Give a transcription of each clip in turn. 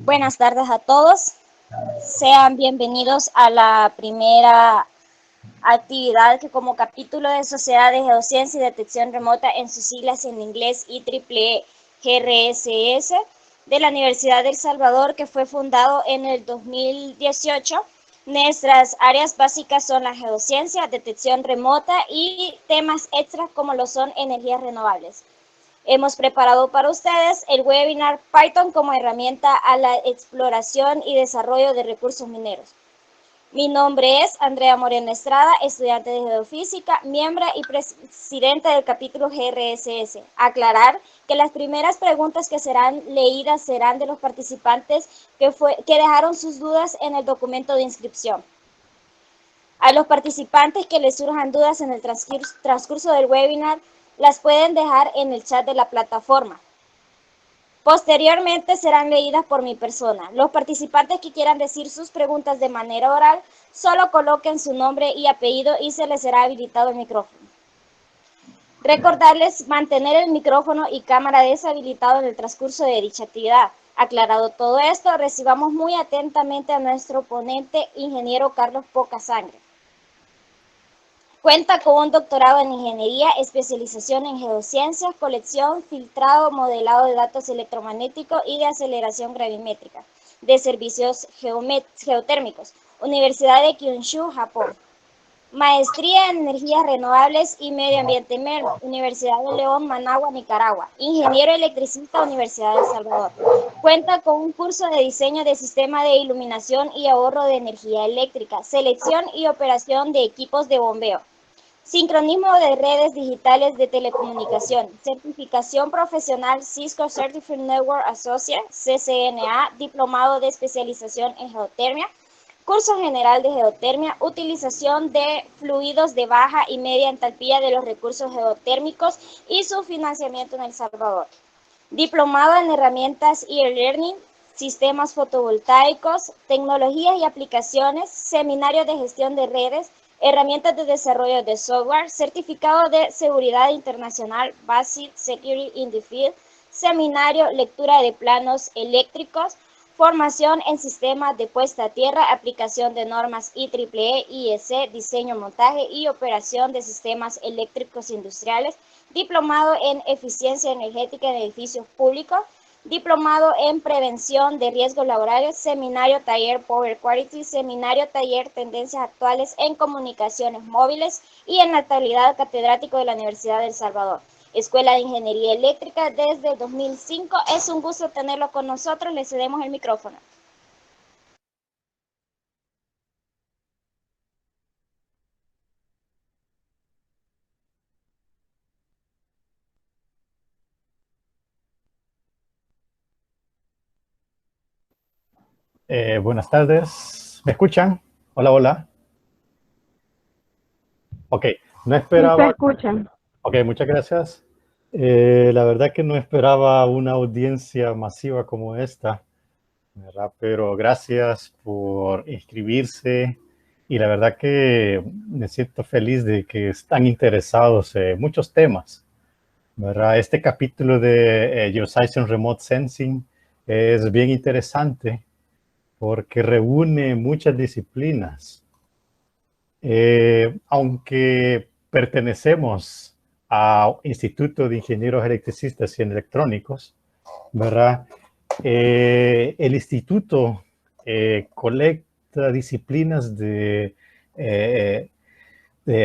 Buenas tardes a todos. Sean bienvenidos a la primera actividad que como capítulo de Sociedad de Geociencia y Detección Remota en sus siglas en inglés IEEE GRSS de la Universidad del Salvador, que fue fundado en el 2018. Nuestras áreas básicas son la geociencia, detección remota y temas extras como lo son energías renovables. Hemos preparado para ustedes el webinar Python como herramienta a la exploración y desarrollo de recursos mineros. Mi nombre es Andrea Moreno Estrada, estudiante de Geofísica, miembro y presidenta del capítulo GRSS. Aclarar que las primeras preguntas que serán leídas serán de los participantes que dejaron sus dudas en el documento de inscripción. A los participantes que les surjan dudas en el transcurso del webinar, las pueden dejar en el chat de la plataforma. Posteriormente serán leídas por mi persona. Los participantes que quieran decir sus preguntas de manera oral, solo coloquen su nombre y apellido y se les será habilitado el micrófono. Recordarles mantener el micrófono y cámara deshabilitado en el transcurso de dicha actividad. Aclarado todo esto, recibamos muy atentamente a nuestro ponente, ingeniero Carlos Pocasangre. Cuenta con un doctorado en Ingeniería, especialización en Geociencias, colección, filtrado, modelado de datos electromagnéticos y de aceleración gravimétrica, de servicios geotérmicos, Universidad de Kyushu, Japón. Maestría en Energías Renovables y Medio Ambiente MERM, Universidad de León, Managua, Nicaragua. Ingeniero electricista, Universidad de El Salvador. Cuenta con un curso de diseño de sistema de iluminación y ahorro de energía eléctrica, selección y operación de equipos de bombeo. Sincronismo de redes digitales de telecomunicación, certificación profesional Cisco Certified Network Associate, CCNA, diplomado de especialización en geotermia, curso general de geotermia, utilización de fluidos de baja y media entalpía de los recursos geotérmicos y su financiamiento en El Salvador. Diplomado en herramientas e-learning, sistemas fotovoltaicos, tecnologías y aplicaciones, seminario de gestión de redes, herramientas de desarrollo de software, certificado de seguridad internacional, Basic Security in the Field, seminario, lectura de planos eléctricos, formación en sistemas de puesta a tierra, aplicación de normas IEEE, IEC, diseño, montaje y operación de sistemas eléctricos industriales, diplomado en eficiencia energética en edificios públicos, diplomado en prevención de riesgos laborales, seminario taller Power Quality, seminario taller tendencias actuales en comunicaciones móviles y en natalidad, catedrático de la Universidad de El Salvador. Escuela de Ingeniería Eléctrica desde el 2005. Es un gusto tenerlo con nosotros. Le cedemos el micrófono. Buenas tardes. ¿Me escuchan? Hola, hola. Ok, no Sí, se esperaba. escuchan. Ok, muchas gracias. La verdad que no esperaba una audiencia masiva como esta, ¿verdad? Pero gracias por inscribirse y la verdad que me siento feliz de que están interesados en muchos temas, ¿verdad? Este capítulo de Geoscience and Remote Sensing es bien interesante porque reúne muchas disciplinas. Aunque pertenecemos al Instituto de Ingenieros Electricistas y Electrónicos, ¿verdad? El instituto colecta disciplinas de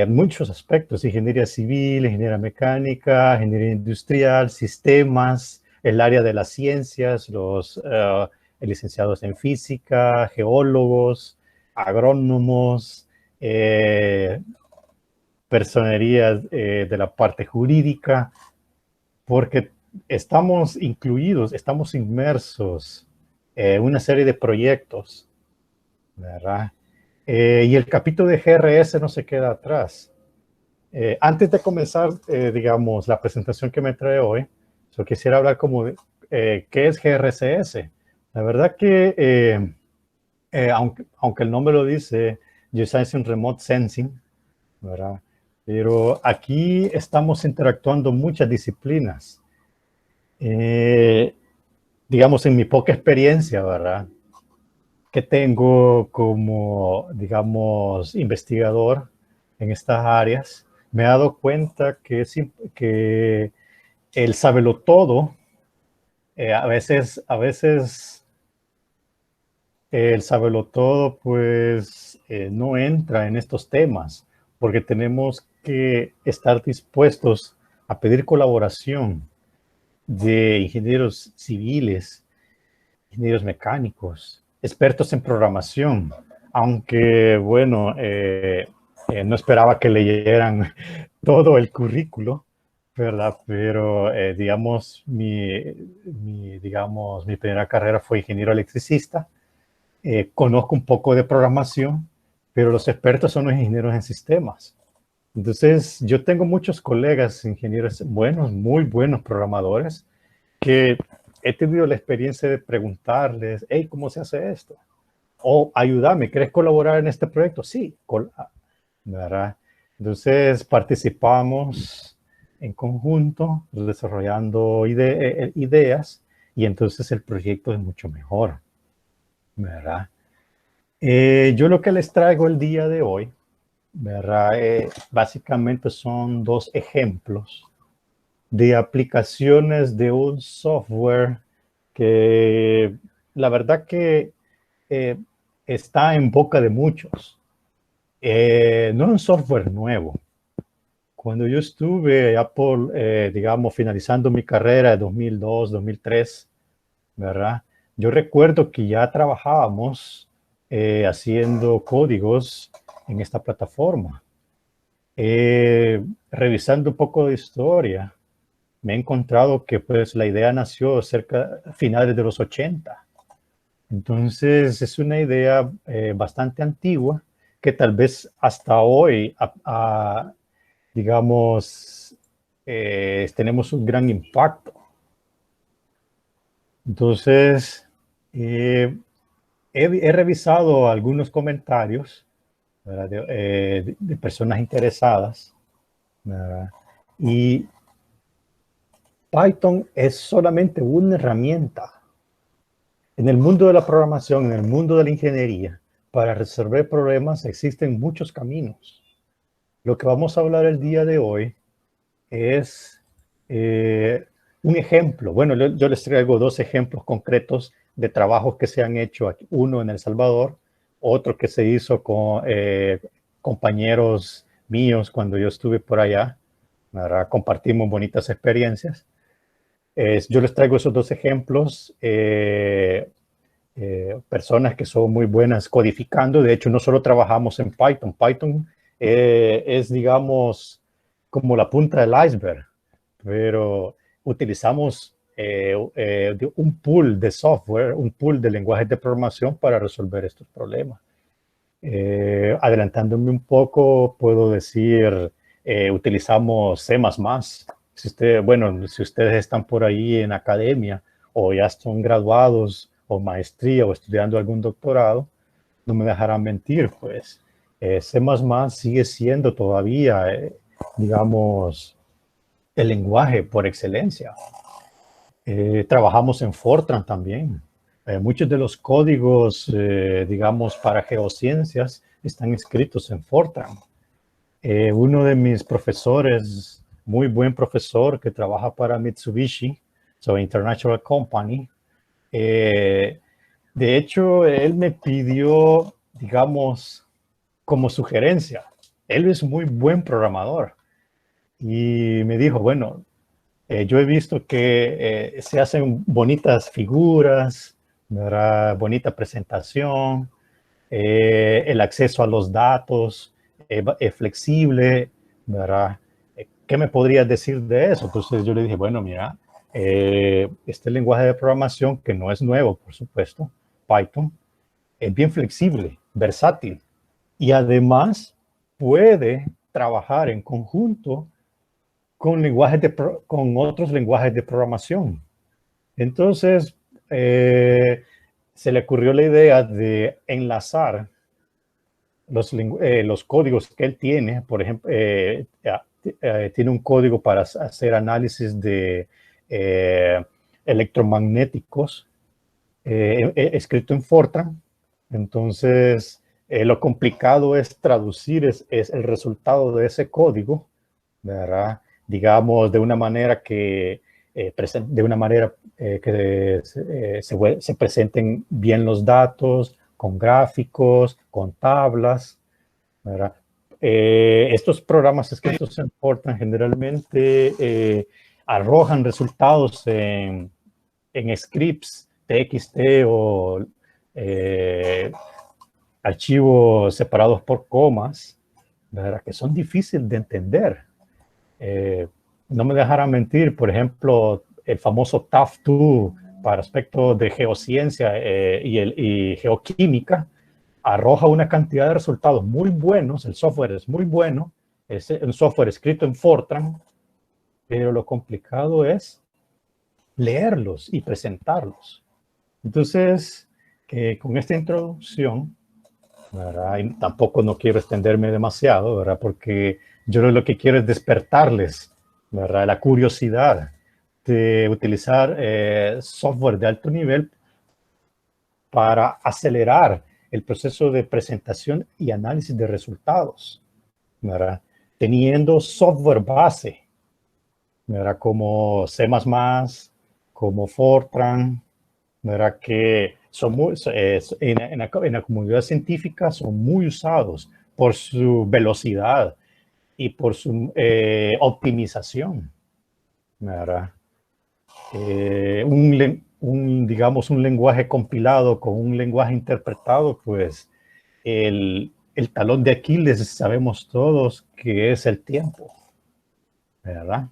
muchos aspectos: ingeniería civil, ingeniería mecánica, ingeniería industrial, sistemas, el área de las ciencias, los licenciados en física, geólogos, agrónomos, personerías de la parte jurídica, porque estamos incluidos, estamos inmersos en una serie de proyectos, ¿verdad? Y el capítulo de GRS no se queda atrás. Antes de comenzar, digamos, la presentación que me trae hoy, yo quisiera hablar como de qué es GRCS. La verdad que, aunque el nombre lo dice, Geoscience and Remote Sensing, ¿verdad? Pero aquí estamos interactuando muchas disciplinas. digamos, en mi poca experiencia, ¿verdad? Que tengo como, digamos, investigador en estas áreas, me he dado cuenta que el sabelotodo, a veces el sabelotodo, pues, no entra en estos temas, porque tenemos que estar dispuestos a pedir colaboración de ingenieros civiles, ingenieros mecánicos, expertos en programación, aunque bueno, no esperaba que leyeran todo el currículo, ¿verdad? Pero digamos, digamos, mi primera carrera fue ingeniero electricista. Conozco un poco de programación, pero los expertos son los ingenieros en sistemas. Entonces, yo tengo muchos colegas ingenieros buenos, muy buenos programadores, que he tenido la experiencia de preguntarles, hey, ¿cómo se hace esto? O ayúdame, ¿quieres colaborar en este proyecto? Sí, ¿verdad? Entonces participamos en conjunto, desarrollando ideas, y entonces el proyecto es mucho mejor, ¿verdad? Yo lo que les traigo el día de hoy, ¿verdad? Básicamente son dos ejemplos de aplicaciones de un software que la verdad que eh, está en boca de muchos. No es un software nuevo. Cuando yo estuve ya por, digamos, finalizando mi carrera de 2002, 2003, ¿verdad? Yo recuerdo que ya trabajábamos haciendo códigos en esta plataforma. Revisando un poco de historia, me he encontrado que pues la idea nació cerca finales de los 80. Entonces es una idea bastante antigua que tal vez hasta hoy, digamos, tenemos un gran impacto. Entonces, he revisado algunos comentarios, ¿verdad? De personas interesadas, ¿verdad? Y Python es solamente una herramienta en el mundo de la programación, en el mundo de la ingeniería. Para resolver problemas existen muchos caminos. Lo que vamos a hablar el día de hoy es un ejemplo. Bueno, yo les traigo dos ejemplos concretos de trabajos que se han hecho aquí. Uno en El Salvador, otro que se hizo con compañeros míos cuando yo estuve por allá. ¿Verdad? Compartimos bonitas experiencias. Yo les traigo esos dos ejemplos. Personas que son muy buenas codificando. De hecho, no solo trabajamos en Python. Python es, digamos, como la punta del iceberg, pero utilizamos un pool de software, un pool de lenguajes de programación para resolver estos problemas. Adelantándome un poco, puedo decir, utilizamos C++. Si ustedes están por ahí en academia o ya son graduados o maestría o estudiando algún doctorado, no me dejarán mentir, pues C++ sigue siendo todavía, digamos, el lenguaje por excelencia. Trabajamos en Fortran también. Muchos de los códigos, digamos, para geociencias están escritos en Fortran. Uno de mis profesores, muy buen profesor que trabaja para Mitsubishi, so International Company, de hecho, él me pidió, digamos, como sugerencia. Él es muy buen programador y me dijo, bueno, yo he visto que se hacen bonitas figuras, ¿verdad? Bonita presentación, el acceso a los datos es flexible, ¿verdad? ¿Qué me podrías decir de eso? Entonces yo le dije, bueno, mira, este lenguaje de programación, que no es nuevo, por supuesto, Python, es bien flexible, versátil, y además puede trabajar en conjunto con otros lenguajes de programación. Entonces, se le ocurrió la idea de enlazar los códigos que él tiene. Por ejemplo, tiene un código para hacer análisis de electromagnéticos, escrito en Fortran. Entonces, lo complicado es traducir es el resultado de ese código, ¿verdad? Digamos, de una manera que, se presenten bien los datos, con gráficos, con tablas, ¿verdad? Estos programas escritos en Fortran generalmente arrojan resultados en scripts TXT o archivos separados por comas, ¿verdad? Que son difíciles de entender. No me dejarán mentir, por ejemplo, el famoso TAF2 para aspectos de geociencia y geoquímica arroja una cantidad de resultados muy buenos. El software es muy bueno, es un software escrito en Fortran, pero lo complicado es leerlos y presentarlos. Entonces, con esta introducción, ¿verdad? Y tampoco no quiero extenderme demasiado, ¿verdad? Porque yo lo que quiero es despertarles, ¿verdad? La curiosidad de utilizar software de alto nivel para acelerar el proceso de presentación y análisis de resultados, ¿verdad? Teniendo software base, ¿verdad? Como C++, como Fortran, ¿verdad? Que son muy, en la comunidad científica son muy usados por su velocidad y por su optimización, ¿verdad? Digamos, un lenguaje compilado con un lenguaje interpretado, pues el talón de Aquiles sabemos todos que es el tiempo, ¿verdad?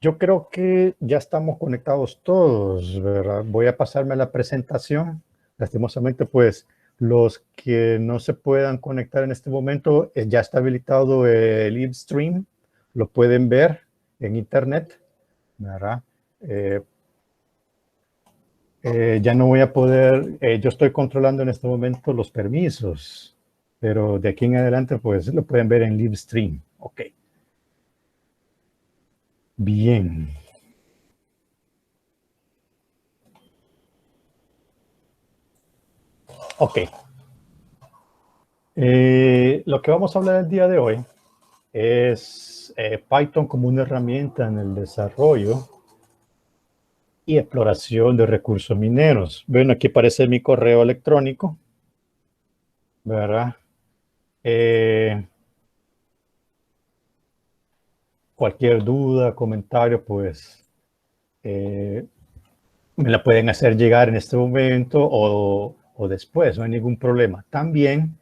Yo creo que ya estamos conectados todos, ¿verdad? Voy a pasarme a la presentación. Lastimosamente, pues, los que no se puedan conectar en este momento, ya está habilitado el live stream. Lo pueden ver en internet, ¿verdad? Ya no voy a poder, yo estoy controlando en este momento los permisos, pero de aquí en adelante, pues, lo pueden ver en live stream. Ok. Bien. Ok. Lo que vamos a hablar el día de hoy es Python como una herramienta en el desarrollo y exploración de recursos mineros. Bueno, aquí aparece mi correo electrónico, ¿verdad? Cualquier duda, comentario, pues me la pueden hacer llegar en este momento o después, no hay ningún problema. También,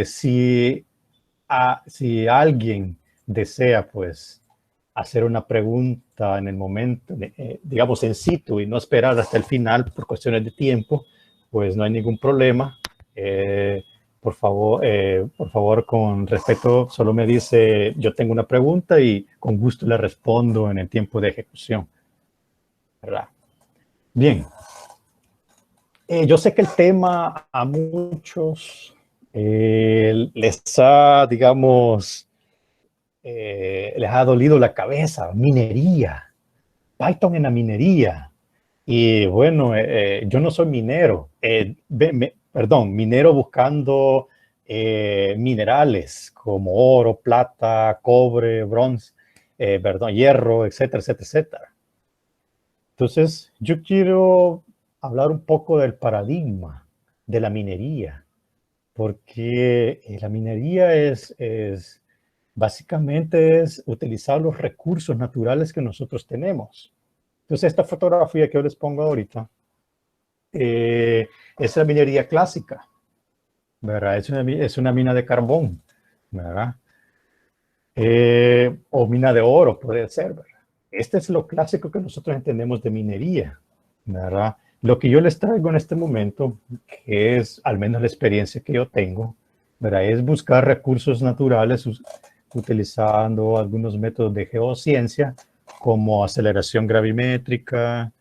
si alguien desea, pues, hacer una pregunta en el momento, digamos, en situ y no esperar hasta el final por cuestiones de tiempo, pues no hay ningún problema. Por favor, con respeto, solo me dice, yo tengo una pregunta y con gusto le respondo en el tiempo de ejecución, ¿verdad? Bien. Yo sé que el tema a muchos les ha, digamos, les ha dolido la cabeza. Minería, Python en la minería. Y bueno, yo no soy minero, perdón, minero buscando minerales como oro, plata, cobre, bronce, perdón, hierro, etcétera, etcétera, etcétera. Entonces, yo quiero hablar un poco del paradigma de la minería, porque la minería básicamente es utilizar los recursos naturales que nosotros tenemos. Entonces, esta fotografía que yo les pongo ahorita es la minería clásica, ¿verdad? Es una mina de carbón, ¿verdad? O mina de oro, puede ser, ¿verdad? Este es lo clásico que nosotros entendemos de minería, ¿verdad? Lo que yo les traigo en este momento, que es al menos la experiencia que yo tengo, ¿verdad? Es buscar recursos naturales utilizando algunos métodos de geociencia como aceleración gravimétrica,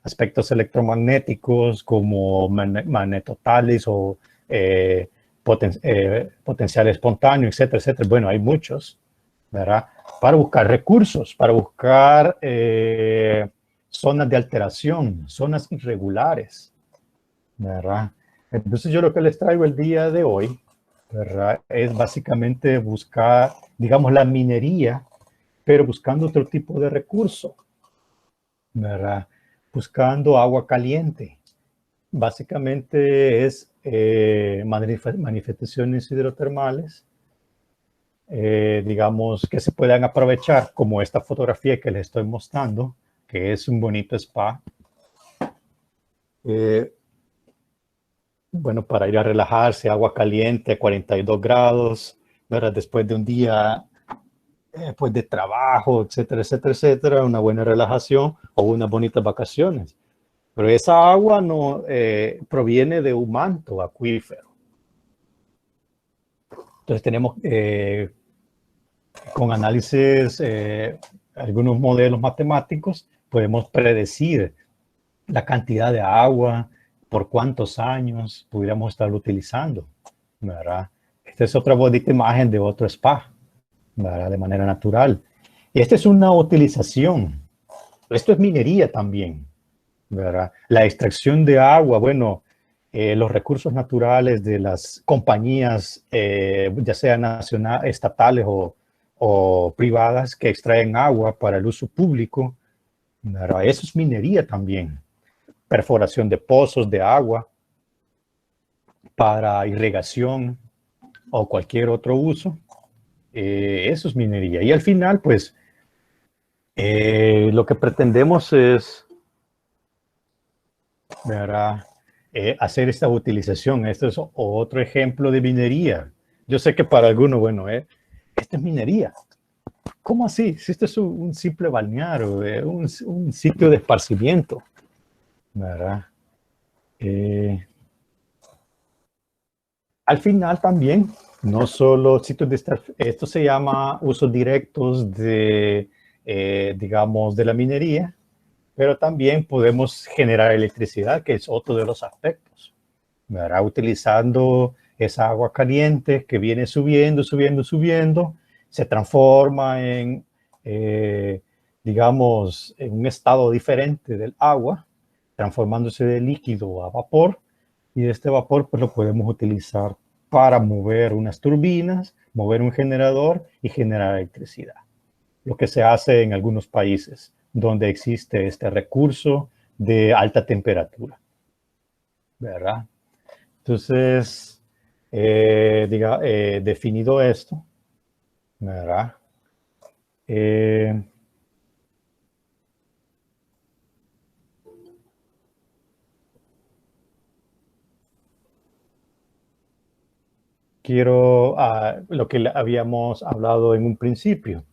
aspectos electromagnéticos como magnetotales o potencial espontáneo, etcétera, etcétera. Bueno, hay muchos, ¿verdad? para buscar recursos, para buscar zonas de alteración, zonas irregulares, ¿verdad? Entonces yo lo que les traigo el día de hoy, ¿verdad? Es básicamente buscar, digamos, la minería, pero buscando otro tipo de recurso, ¿verdad? Buscando agua caliente. Básicamente es manifestaciones hidrotermales, digamos, que se puedan aprovechar, como esta fotografía que les estoy mostrando, que es un bonito spa. Bueno, para ir a relajarse, agua caliente a 42 grados, ¿verdad? Después de un día pues de trabajo, etcétera, etcétera, etcétera, una buena relajación o unas bonitas vacaciones. Pero esa agua no proviene de un manto acuífero. Entonces tenemos con análisis, algunos modelos matemáticos, podemos predecir la cantidad de agua, por cuántos años pudiéramos estarlo utilizando, ¿verdad? Esta es otra bonita imagen de otro spa, ¿verdad? De manera natural. Y esta es una utilización. Esto es minería también, ¿verdad? La extracción de agua, bueno, los recursos naturales de las compañías, ya sean nacionales, estatales o privadas, que extraen agua para el uso público, ¿verdad? Eso es minería también. Perforación de pozos de agua para irrigación o cualquier otro uso. Eso es minería. Y al final, pues, lo que pretendemos es, ¿verdad? Hacer esta utilización. Esto es otro ejemplo de minería. Yo sé que para algunos, bueno, esto es minería. ¿Cómo así? Si esto es un simple balneario, un sitio de esparcimiento, ¿verdad? Al final también, no solo sitios de esto se llama usos directos de, digamos, de la minería, pero también podemos generar electricidad, que es otro de los aspectos, ¿verdad? Utilizando esa agua caliente que viene subiendo, subiendo, subiendo, se transforma en, digamos, en un estado diferente del agua, transformándose de líquido a vapor, y este vapor pues lo podemos utilizar para mover unas turbinas, mover un generador y generar electricidad. Lo que se hace en algunos países donde existe este recurso de alta temperatura, ¿verdad? Entonces, definido esto, ¿verdad? Quiero lo que habíamos hablado en un principio,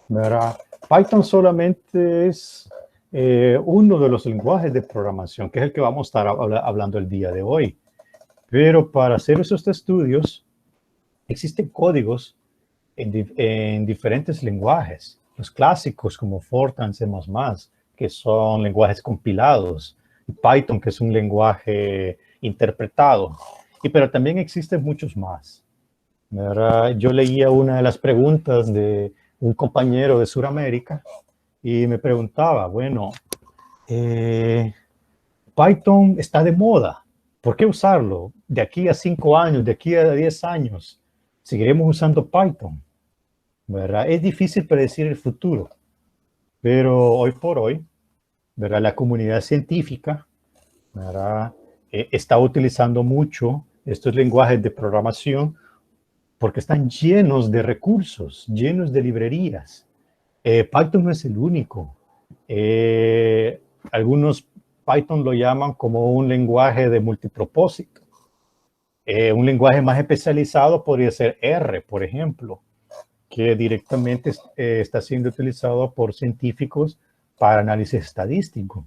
¿verdad? Python solamente es uno de los lenguajes de programación, que es el que vamos a estar hablando el día de hoy. Pero para hacer esos estudios, existen códigos en diferentes lenguajes. Los clásicos como Fortran, C++, que son lenguajes compilados, y Python, que es un lenguaje interpretado. Pero también existen muchos más, ¿verdad? Yo leía una de las preguntas de un compañero de Sudamérica y me preguntaba, bueno, Python está de moda, ¿por qué usarlo? De aquí a 5 años, de aquí a 10 años, ¿seguiremos usando Python? ¿Verdad? Es difícil predecir el futuro, pero hoy por hoy, ¿verdad? La comunidad científica, ¿verdad? Está utilizando mucho estos lenguajes de programación porque están llenos de recursos, llenos de librerías. Python no es el único. Algunos Python lo llaman como un lenguaje de multipropósito. Un lenguaje más especializado podría ser R, por ejemplo, que directamente está siendo utilizado por científicos para análisis estadístico,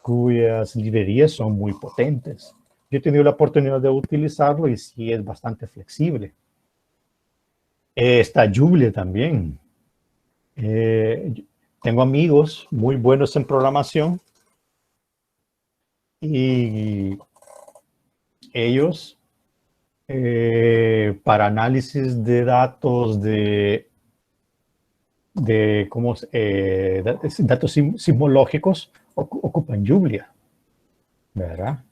cuyas librerías son muy potentes. Yo he tenido la oportunidad de utilizarlo y sí es bastante flexible. Está Julia también. Tengo amigos muy buenos en programación y ellos para análisis de datos de de cómo datos sismológicos ocupan Julia, ¿verdad?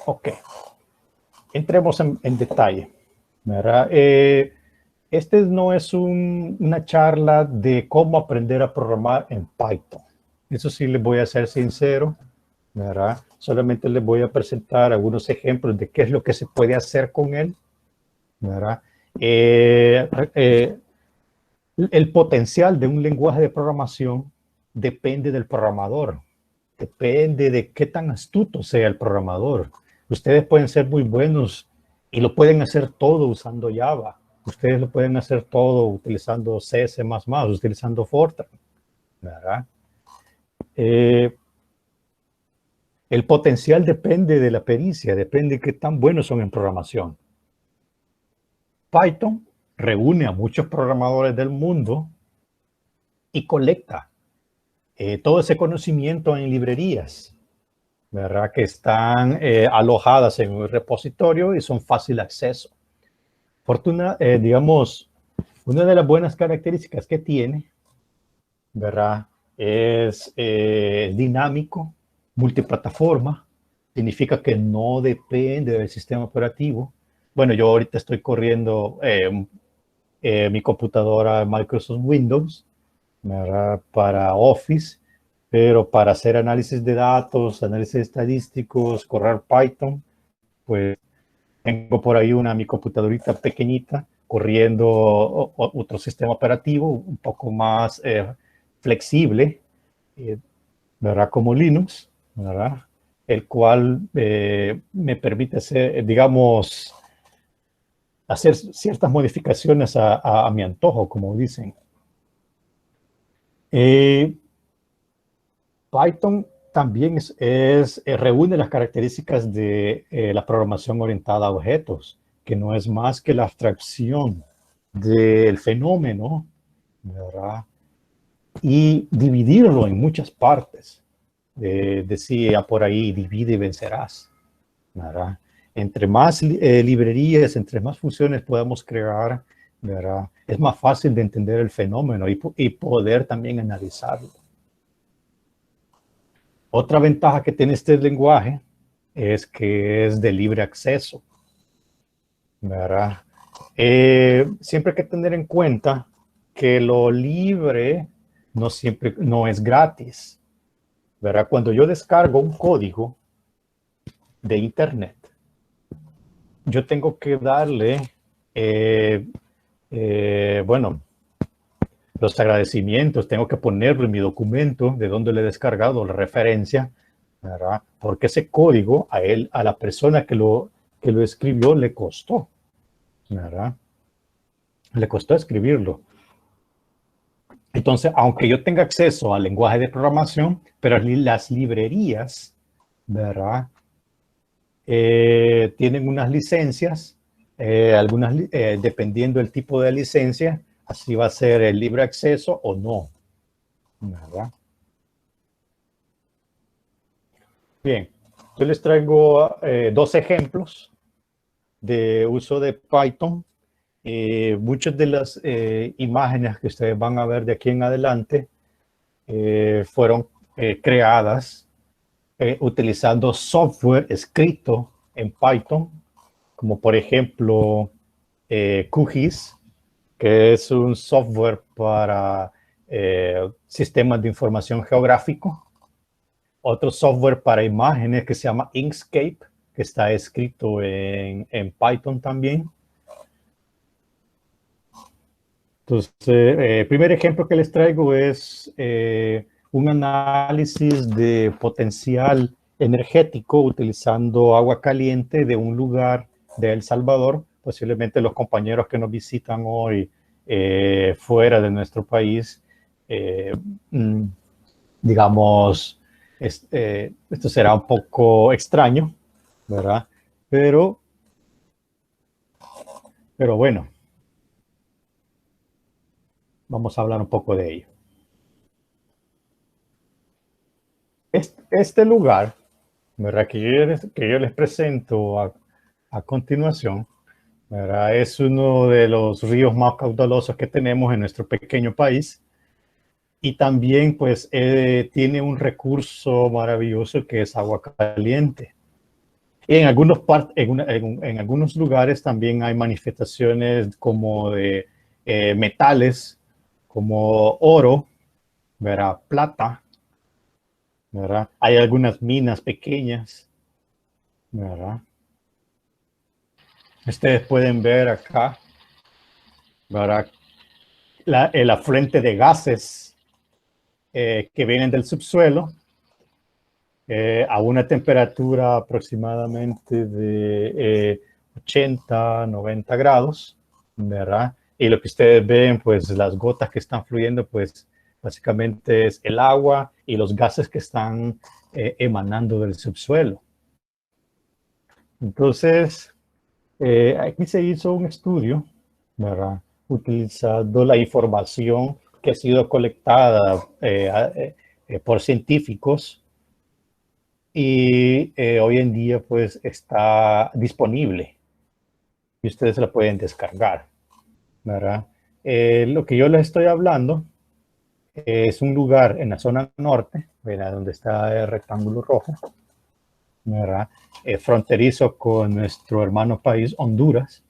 Ok, entremos en detalle, ¿verdad? Este no es una charla de cómo aprender a programar en Python. Eso sí les voy a ser sincero, ¿verdad? Solamente les voy a presentar algunos ejemplos de qué es lo que se puede hacer con él, ¿verdad? El potencial de un lenguaje de programación depende del programador, depende de qué tan astuto sea el programador. Ustedes pueden ser muy buenos y lo pueden hacer todo usando Java. Ustedes lo pueden hacer todo utilizando C, C++, utilizando Fortran, ¿verdad? El potencial depende de la pericia, depende de qué tan buenos son en programación. Python reúne a muchos programadores del mundo y colecta todo ese conocimiento en librerías, ¿verdad? Que están alojadas en un repositorio y son fácil de acceso. Digamos, una de las buenas características que tiene, ¿verdad? Es dinámico, multiplataforma, significa que no depende del sistema operativo. Bueno, yo ahorita estoy corriendo mi computadora Microsoft Windows, ¿verdad? Para Office, pero para hacer análisis de datos, análisis estadísticos, correr Python, pues tengo por ahí mi computadorita pequeñita corriendo otro sistema operativo un poco más flexible, ¿verdad? Como Linux, ¿verdad? El cual me permite hacer, digamos, hacer ciertas modificaciones a mi antojo, como dicen. Python también reúne las características de la programación orientada a objetos, que no es más que la abstracción del fenómeno, ¿verdad? Y dividirlo en muchas partes. Decía por ahí, divide y vencerás, ¿verdad? Entre más librerías, entre más funciones podamos crear, ¿verdad? Es más fácil de entender el fenómeno y poder también analizarlo. Otra ventaja que tiene este lenguaje es que es de libre acceso, ¿verdad? Siempre hay que tener en cuenta que lo libre no es gratis, ¿verdad? Cuando yo descargo un código de internet, yo tengo que darle, bueno, los agradecimientos, tengo que ponerlo en mi documento de dónde le he descargado la referencia, ¿verdad? Porque ese código a la persona que lo escribió le costó, ¿verdad? Le costó escribirlo. Entonces, aunque yo tenga acceso al lenguaje de programación, pero las librerías, ¿verdad? Tienen unas licencias, algunas, dependiendo del tipo de licencia, así va a ser el libre acceso o no, ¿verdad? Bien, yo les traigo dos ejemplos de uso de Python. Muchas de las imágenes que ustedes van a ver de aquí en adelante fueron creadas utilizando software escrito en Python, como por ejemplo QGIS, que es un software para sistemas de información geográfico. Otro software para imágenes que se llama Inkscape, que está escrito en Python también. Entonces, el primer ejemplo que les traigo es un análisis de potencial energético utilizando agua caliente de un lugar de El Salvador. Posiblemente los compañeros que nos visitan hoy fuera de nuestro país, digamos, esto será un poco extraño, ¿verdad? Pero bueno, vamos a hablar un poco de ello. Este lugar, ¿verdad? Que yo les presento a continuación, ¿verdad? Es uno de los ríos más caudalosos que tenemos en nuestro pequeño país y también pues tiene un recurso maravilloso que es agua caliente. Y en algunos lugares también hay manifestaciones como de metales, como oro, ¿verdad? Plata, ¿verdad? Hay algunas minas pequeñas, ¿verdad? Ustedes pueden ver acá, ¿verdad? El afluente de gases que vienen del subsuelo a una temperatura aproximadamente de 80, 90 grados, ¿verdad? Y lo que ustedes ven, pues las gotas que están fluyendo, pues básicamente es el agua y los gases que están emanando del subsuelo. Entonces, aquí se hizo un estudio, ¿verdad? Utilizando la información que ha sido colectada por científicos y hoy en día pues está disponible y ustedes la pueden descargar, ¿verdad? Lo que yo les estoy hablando es un lugar en la zona norte, ¿verdad? Donde está el rectángulo rojo, ¿verdad? Fronterizo con nuestro hermano país Honduras,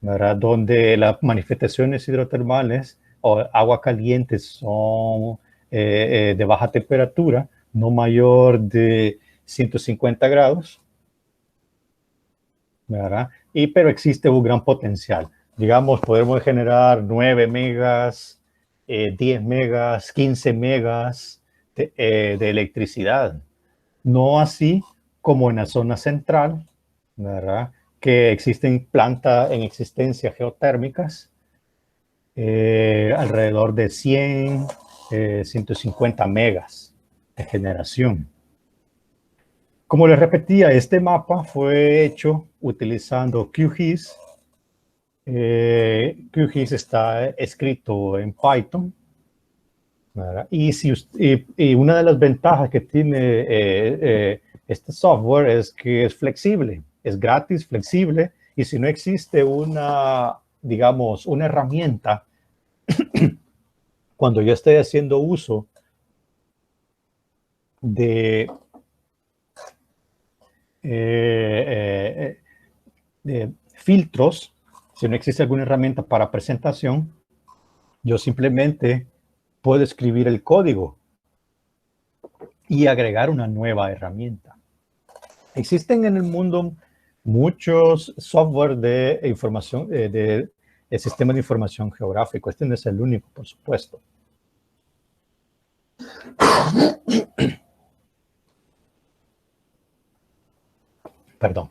¿verdad? Donde las manifestaciones hidrotermales o agua caliente son de baja temperatura, no mayor de 150 grados, ¿verdad? Pero existe un gran potencial. Digamos, podemos generar 9 megas, 10 megas, 15 megas de electricidad. No así como en la zona central, ¿verdad? Que existen plantas en existencia geotérmicas, alrededor de 100, 150 megas de generación. Como les repetía, este mapa fue hecho utilizando QGIS. QGIS está escrito en Python, ¿verdad? Y una de las ventajas que tiene este software es que es flexible, es gratis, flexible, y si no existe una, digamos, una herramienta, cuando yo esté haciendo uso de, de filtros, si no existe alguna herramienta para presentación, yo simplemente puedo escribir el código y agregar una nueva herramienta. Existen en el mundo muchos software de información, de sistema de información geográfico. Este no es el único, por supuesto. Perdón.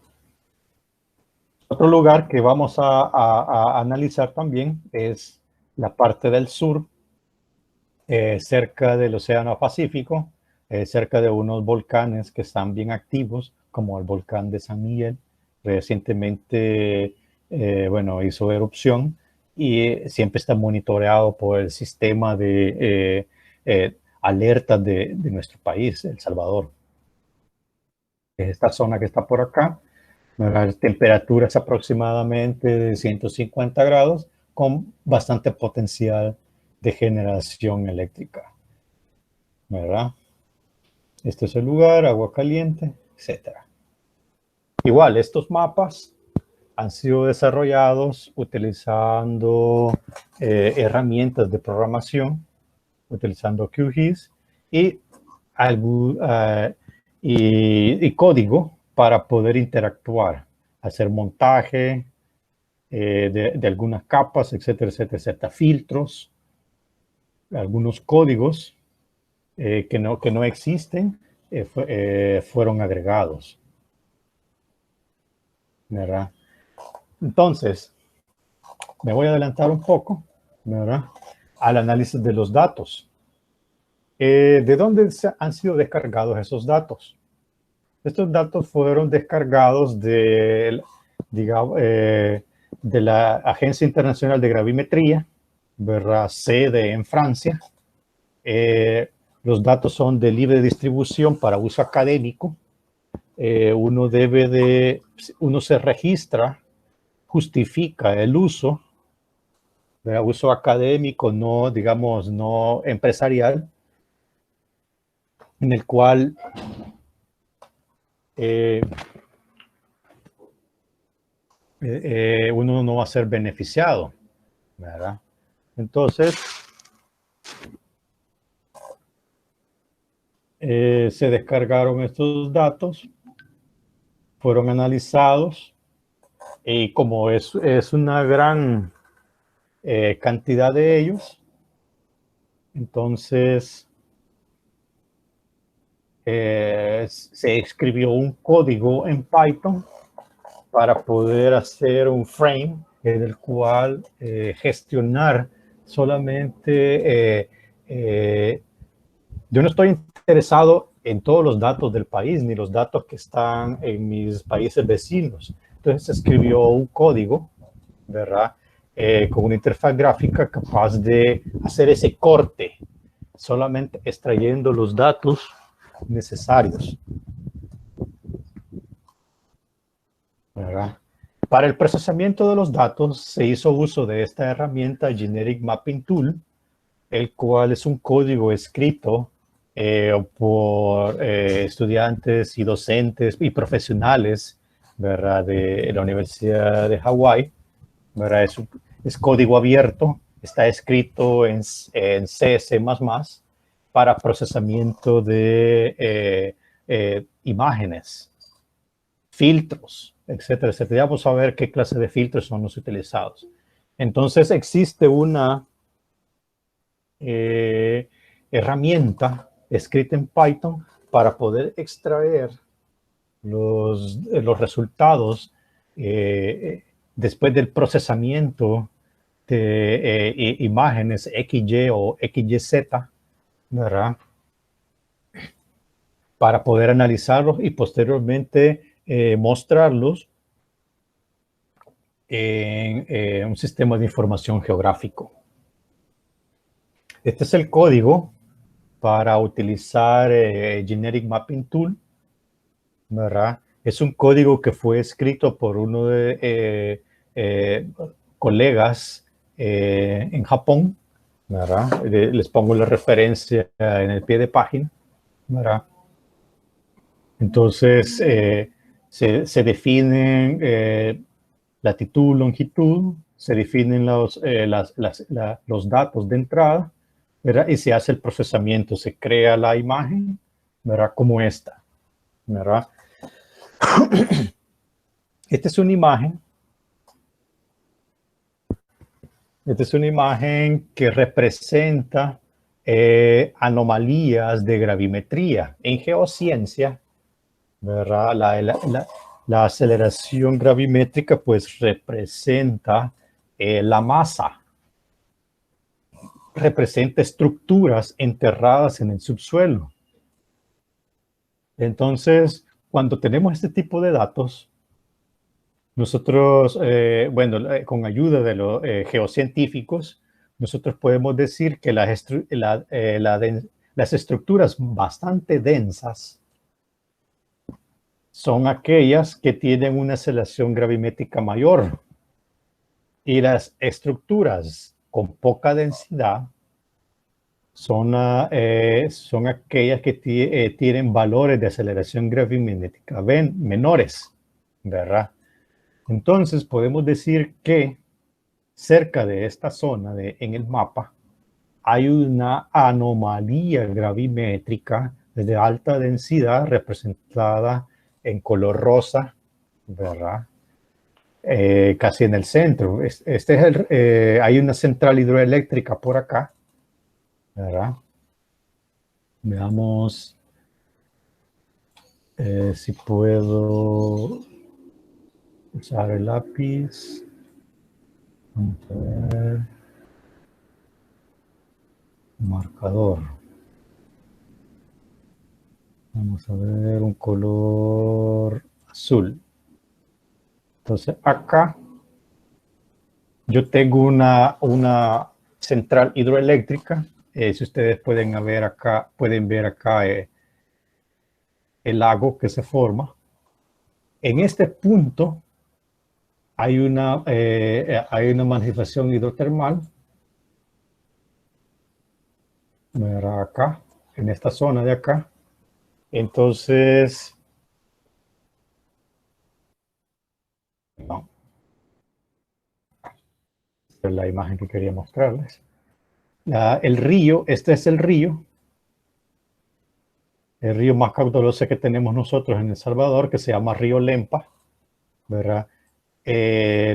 Otro lugar que vamos a analizar también es la parte del sur, cerca del Océano Pacífico, cerca de unos volcanes que están bien activos, como el volcán de San Miguel. Recientemente, bueno, hizo erupción y siempre está monitoreado por el sistema de alertas de nuestro país, El Salvador. Esta zona que está por acá, las temperaturas aproximadamente de 150 grados con bastante potencial de generación eléctrica, ¿verdad? Este es el lugar, agua caliente, etc. Igual, estos mapas han sido desarrollados utilizando herramientas de programación, utilizando QGIS y, y código para poder interactuar, hacer montaje de algunas capas, etcétera, etcétera, etcétera, filtros, algunos códigos que no existen fueron agregados, ¿verdad? Entonces, me voy a adelantar un poco, ¿verdad? Al análisis de los datos. ¿De dónde han sido descargados esos datos? Estos datos fueron descargados digamos, de la Agencia Internacional de Gravimetría, ¿verdad? Sede en Francia, los datos son de libre distribución para uso académico. Uno se registra, justifica el uso, ¿verdad? Uso académico, no, digamos, no empresarial, en el cual uno no va a ser beneficiado, ¿verdad? Entonces, se descargaron estos datos, fueron analizados, y como es una gran cantidad de ellos, entonces se escribió un código en Python para poder hacer un frame en el cual gestionar solamente. Yo no estoy interesado en todos los datos del país, ni los datos que están en mis países vecinos. Entonces se escribió un código, ¿verdad? Con una interfaz gráfica capaz de hacer ese corte, solamente extrayendo los datos necesarios, ¿verdad? Para el procesamiento de los datos se hizo uso de esta herramienta Generic Mapping Tool, el cual es un código escrito por estudiantes y docentes y profesionales, ¿verdad? De la Universidad de Hawái, ¿verdad? Es código abierto, está escrito en C, C++, para procesamiento de imágenes, filtros, etcétera, etcétera. Ya vamos a ver qué clase de filtros son los utilizados. Entonces existe una herramienta escrita en Python para poder extraer los resultados después del procesamiento de imágenes XY o XYZ, ¿verdad? Para poder analizarlos y posteriormente mostrarlos en un sistema de información geográfico. Este es el código para utilizar Generic Mapping Tool, ¿verdad? Es un código que fue escrito por uno de colegas en Japón, ¿verdad? Les pongo la referencia en el pie de página, ¿verdad? Entonces, se definen latitud, longitud, se definen los datos de entrada, ¿verdad? Y se hace el procesamiento, se crea la imagen, ¿verdad? Como esta, ¿verdad? Esta es una imagen. Esta es una imagen que representa anomalías de gravimetría. En geociencia, ¿verdad? La aceleración gravimétrica pues representa la masa, representa estructuras enterradas en el subsuelo. Entonces, cuando tenemos este tipo de datos, nosotros, con ayuda de los geocientíficos, nosotros podemos decir que las estructuras bastante densas son aquellas que tienen una aceleración gravimétrica mayor, y las estructuras con poca densidad son aquellas que tienen valores de aceleración gravimétrica menores, ¿verdad? Entonces podemos decir que cerca de esta zona en el mapa hay una anomalía gravimétrica de alta densidad representada en color rosa, ¿verdad? Casi en el centro. Hay una central hidroeléctrica por acá, ¿verdad? Veamos si puedo usar el lápiz. Vamos a ver. Marcador. Vamos a ver un color azul. Entonces acá yo tengo una central hidroeléctrica Si ustedes pueden ver acá, el lago que se forma. En este punto hay una manifestación hidrotermal. Mira acá, en esta zona de acá. Entonces, no, esta es la imagen que quería mostrarles. El río, este es el río más caudaloso que tenemos nosotros en El Salvador, que se llama Río Lempa, ¿verdad?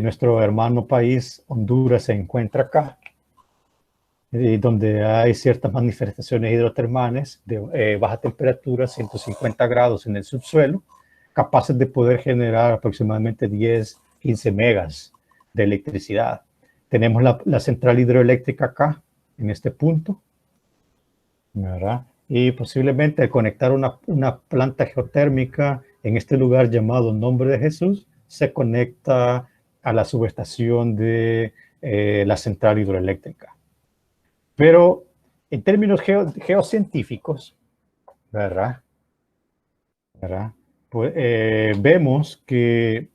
Nuestro hermano país, Honduras, se encuentra acá, donde hay ciertas manifestaciones hidrotermales de baja temperatura, 150 grados en el subsuelo, capaces de poder generar aproximadamente 10, 15 megas de electricidad. Tenemos la central hidroeléctrica acá, en este punto, ¿verdad? Y posiblemente conectar una planta geotérmica en este lugar llamado Nombre de Jesús, se conecta a la subestación de la central hidroeléctrica. Pero en términos geocientíficos, ¿verdad? Pues, vemos que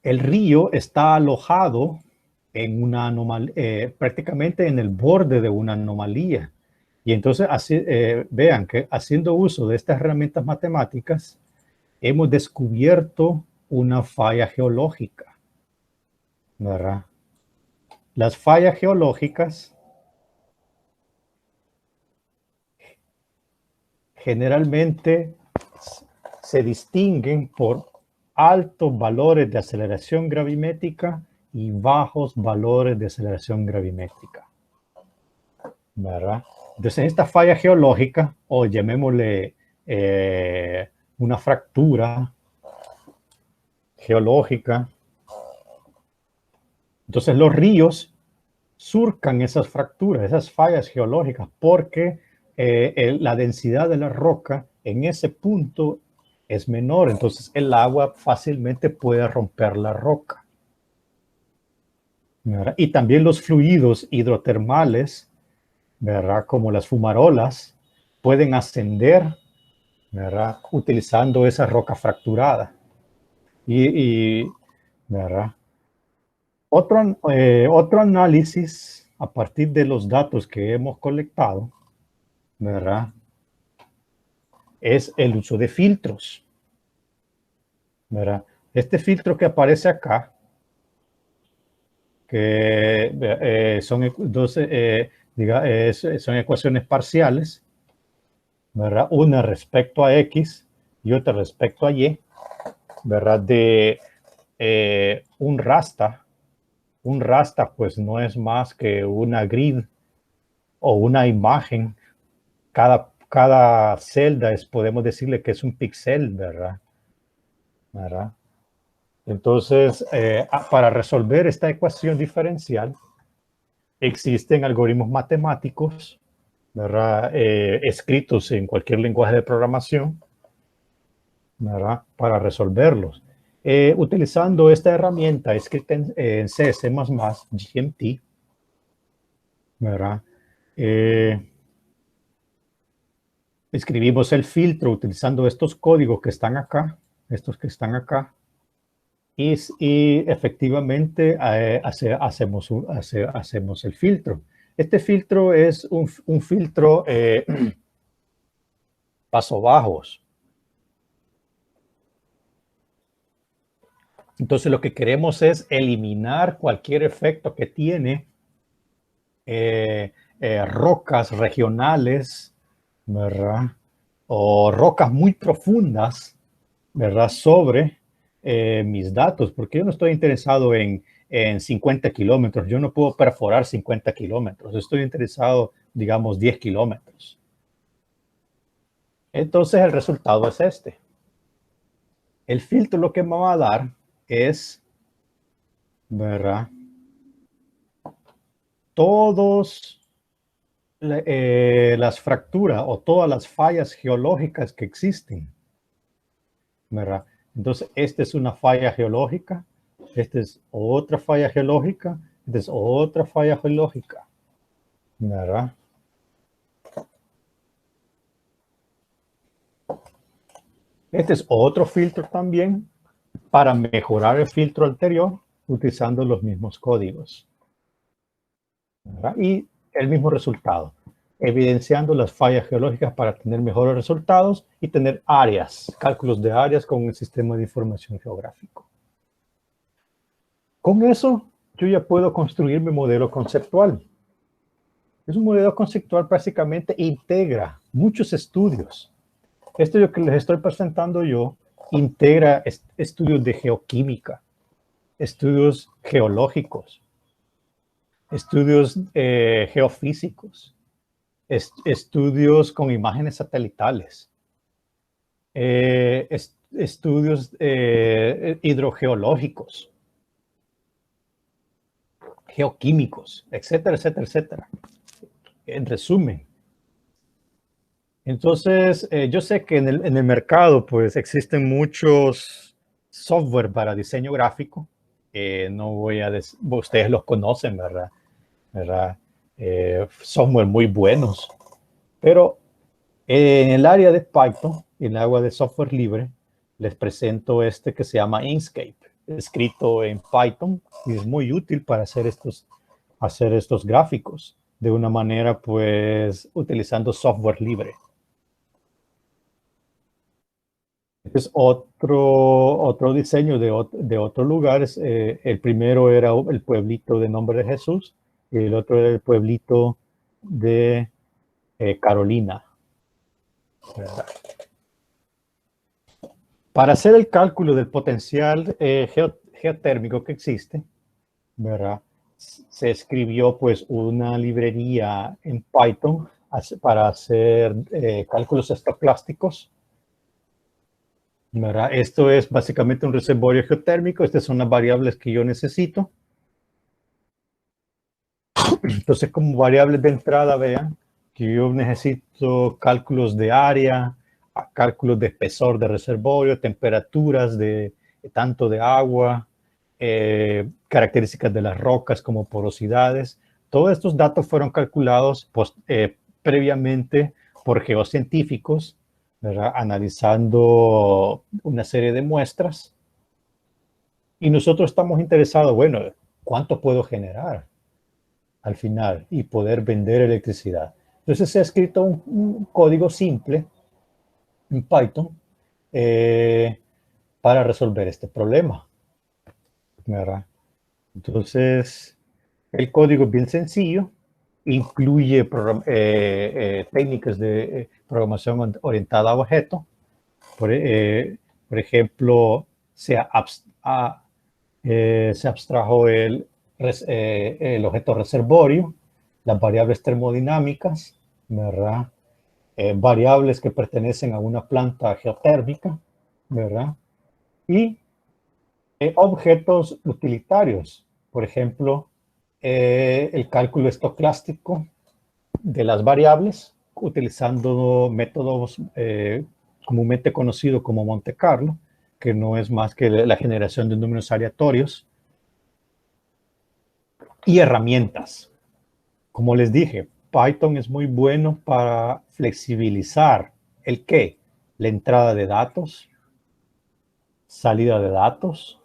el río está alojado en una anomalía, prácticamente en el borde de una anomalía. Y entonces vean que haciendo uso de estas herramientas matemáticas, hemos descubierto una falla geológica, ¿verdad? Las fallas geológicas generalmente se distinguen por altos valores de aceleración gravimétrica y bajos valores de aceleración gravimétrica, ¿verdad? Entonces, esta falla geológica, o llamémosle una fractura geológica, entonces los ríos surcan esas fracturas, esas fallas geológicas, porque la densidad de la roca en ese punto es menor, entonces el agua fácilmente puede romper la roca, ¿verdad? Y también los fluidos hidrotermales, ¿verdad? Como las fumarolas, pueden ascender, ¿verdad? Utilizando esa roca fracturada. ¿Verdad? Otro análisis a partir de los datos que hemos colectado, ¿verdad? Es el uso de filtros, ¿verdad? Este filtro que aparece acá, que son son ecuaciones parciales, ¿verdad? Una respecto a X y otra respecto a Y, ¿verdad? De un rasta. Un rasta pues no es más que una grid o una imagen. Cada celda podemos decirle que es un píxel, ¿verdad? Entonces, para resolver esta ecuación diferencial, existen algoritmos matemáticos, ¿verdad? Escritos en cualquier lenguaje de programación, ¿verdad? Para resolverlos. Utilizando esta herramienta escrita en C, C++, GMT, ¿verdad? Escribimos el filtro utilizando estos códigos que están acá, y efectivamente hacemos el filtro. Este filtro es un filtro paso bajos. Entonces lo que queremos es eliminar cualquier efecto que tiene rocas regionales, ¿verdad? O rocas muy profundas, ¿verdad? Sobre mis datos, porque yo no estoy interesado en 50 kilómetros, yo no puedo perforar 50 kilómetros, estoy interesado, digamos, 10 kilómetros. Entonces el resultado es este. El filtro lo que me va a dar es, ¿verdad? Todos las fracturas o todas las fallas geológicas que existen, ¿verdad? Entonces, esta es una falla geológica, Esta es otra falla geológica. Esta es otra falla geológica, ¿verdad? Este es otro filtro también para mejorar el filtro anterior utilizando los mismos códigos, ¿verdad? Y el mismo resultado, evidenciando las fallas geológicas para tener mejores resultados y tener áreas, cálculos de áreas con el sistema de información geográfico. Con eso, yo ya puedo construir mi modelo conceptual. Es un modelo conceptual básicamente integra muchos estudios. Esto que les estoy presentando yo integra estudios de geoquímica, estudios geológicos, estudios geofísicos, estudios con imágenes satelitales, estudios hidrogeológicos, geoquímicos, etcétera, etcétera, etcétera. En resumen. Entonces, yo sé que en el mercado pues existen muchos software para diseño gráfico. No voy a decir, ustedes los conocen, ¿verdad? Software muy buenos. Pero en el área de Python, en el área de software libre, les presento este que se llama Inkscape, escrito en Python y es muy útil para hacer estos gráficos de una manera pues utilizando software libre. Es otro diseño de otros lugares. El primero era el pueblito de Nombre de Jesús y el otro era el pueblito de Carolina. ¿Verdad? Para hacer el cálculo del potencial geotérmico que existe, ¿verdad? Se escribió pues una librería en Python para hacer cálculos estocásticos. ¿Verdad? Esto es básicamente un reservorio geotérmico. Estas son las variables que yo necesito. Entonces, como variables de entrada, vean que yo necesito cálculos de área, cálculos de espesor de reservorio, temperaturas tanto de agua, características de las rocas como porosidades. Todos estos datos fueron calculados previamente por geocientíficos, ¿verdad? Analizando una serie de muestras. Y nosotros estamos interesados, bueno, ¿cuánto puedo generar al final y poder vender electricidad? Entonces se ha escrito un código simple en Python para resolver este problema, ¿verdad? Entonces, el código es bien sencillo, incluye técnicas de programación orientada a objeto. Por ejemplo, se abstrajo el objeto reservorio, las variables termodinámicas, ¿verdad? Variables que pertenecen a una planta geotérmica, ¿verdad? Y objetos utilitarios, por ejemplo, el cálculo estocástico de las variables utilizando métodos comúnmente conocidos como Monte Carlo, que no es más que la generación de números aleatorios, y herramientas. Como les dije, Python es muy bueno para flexibilizar el qué, la entrada de datos, salida de datos,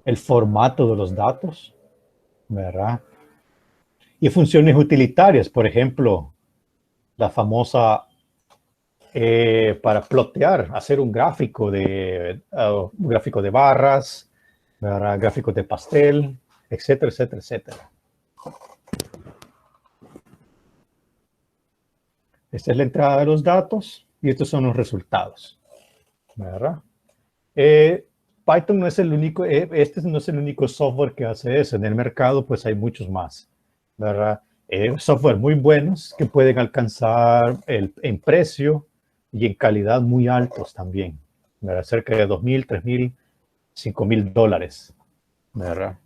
el formato de los datos, ¿verdad? Y funciones utilitarias, por ejemplo, la famosa para plotear, hacer un gráfico de barras, ¿verdad? Gráficos de pastel, etcétera, etcétera, etcétera. Esta es la entrada de los datos y estos son los resultados, ¿verdad? Python no es el único, este no es el único software que hace eso. En el mercado, pues hay muchos más, ¿verdad? Software muy buenos que pueden alcanzar en precio y en calidad muy altos también, ¿verdad? Cerca de $2,000, $3,000, $5,000, ¿verdad?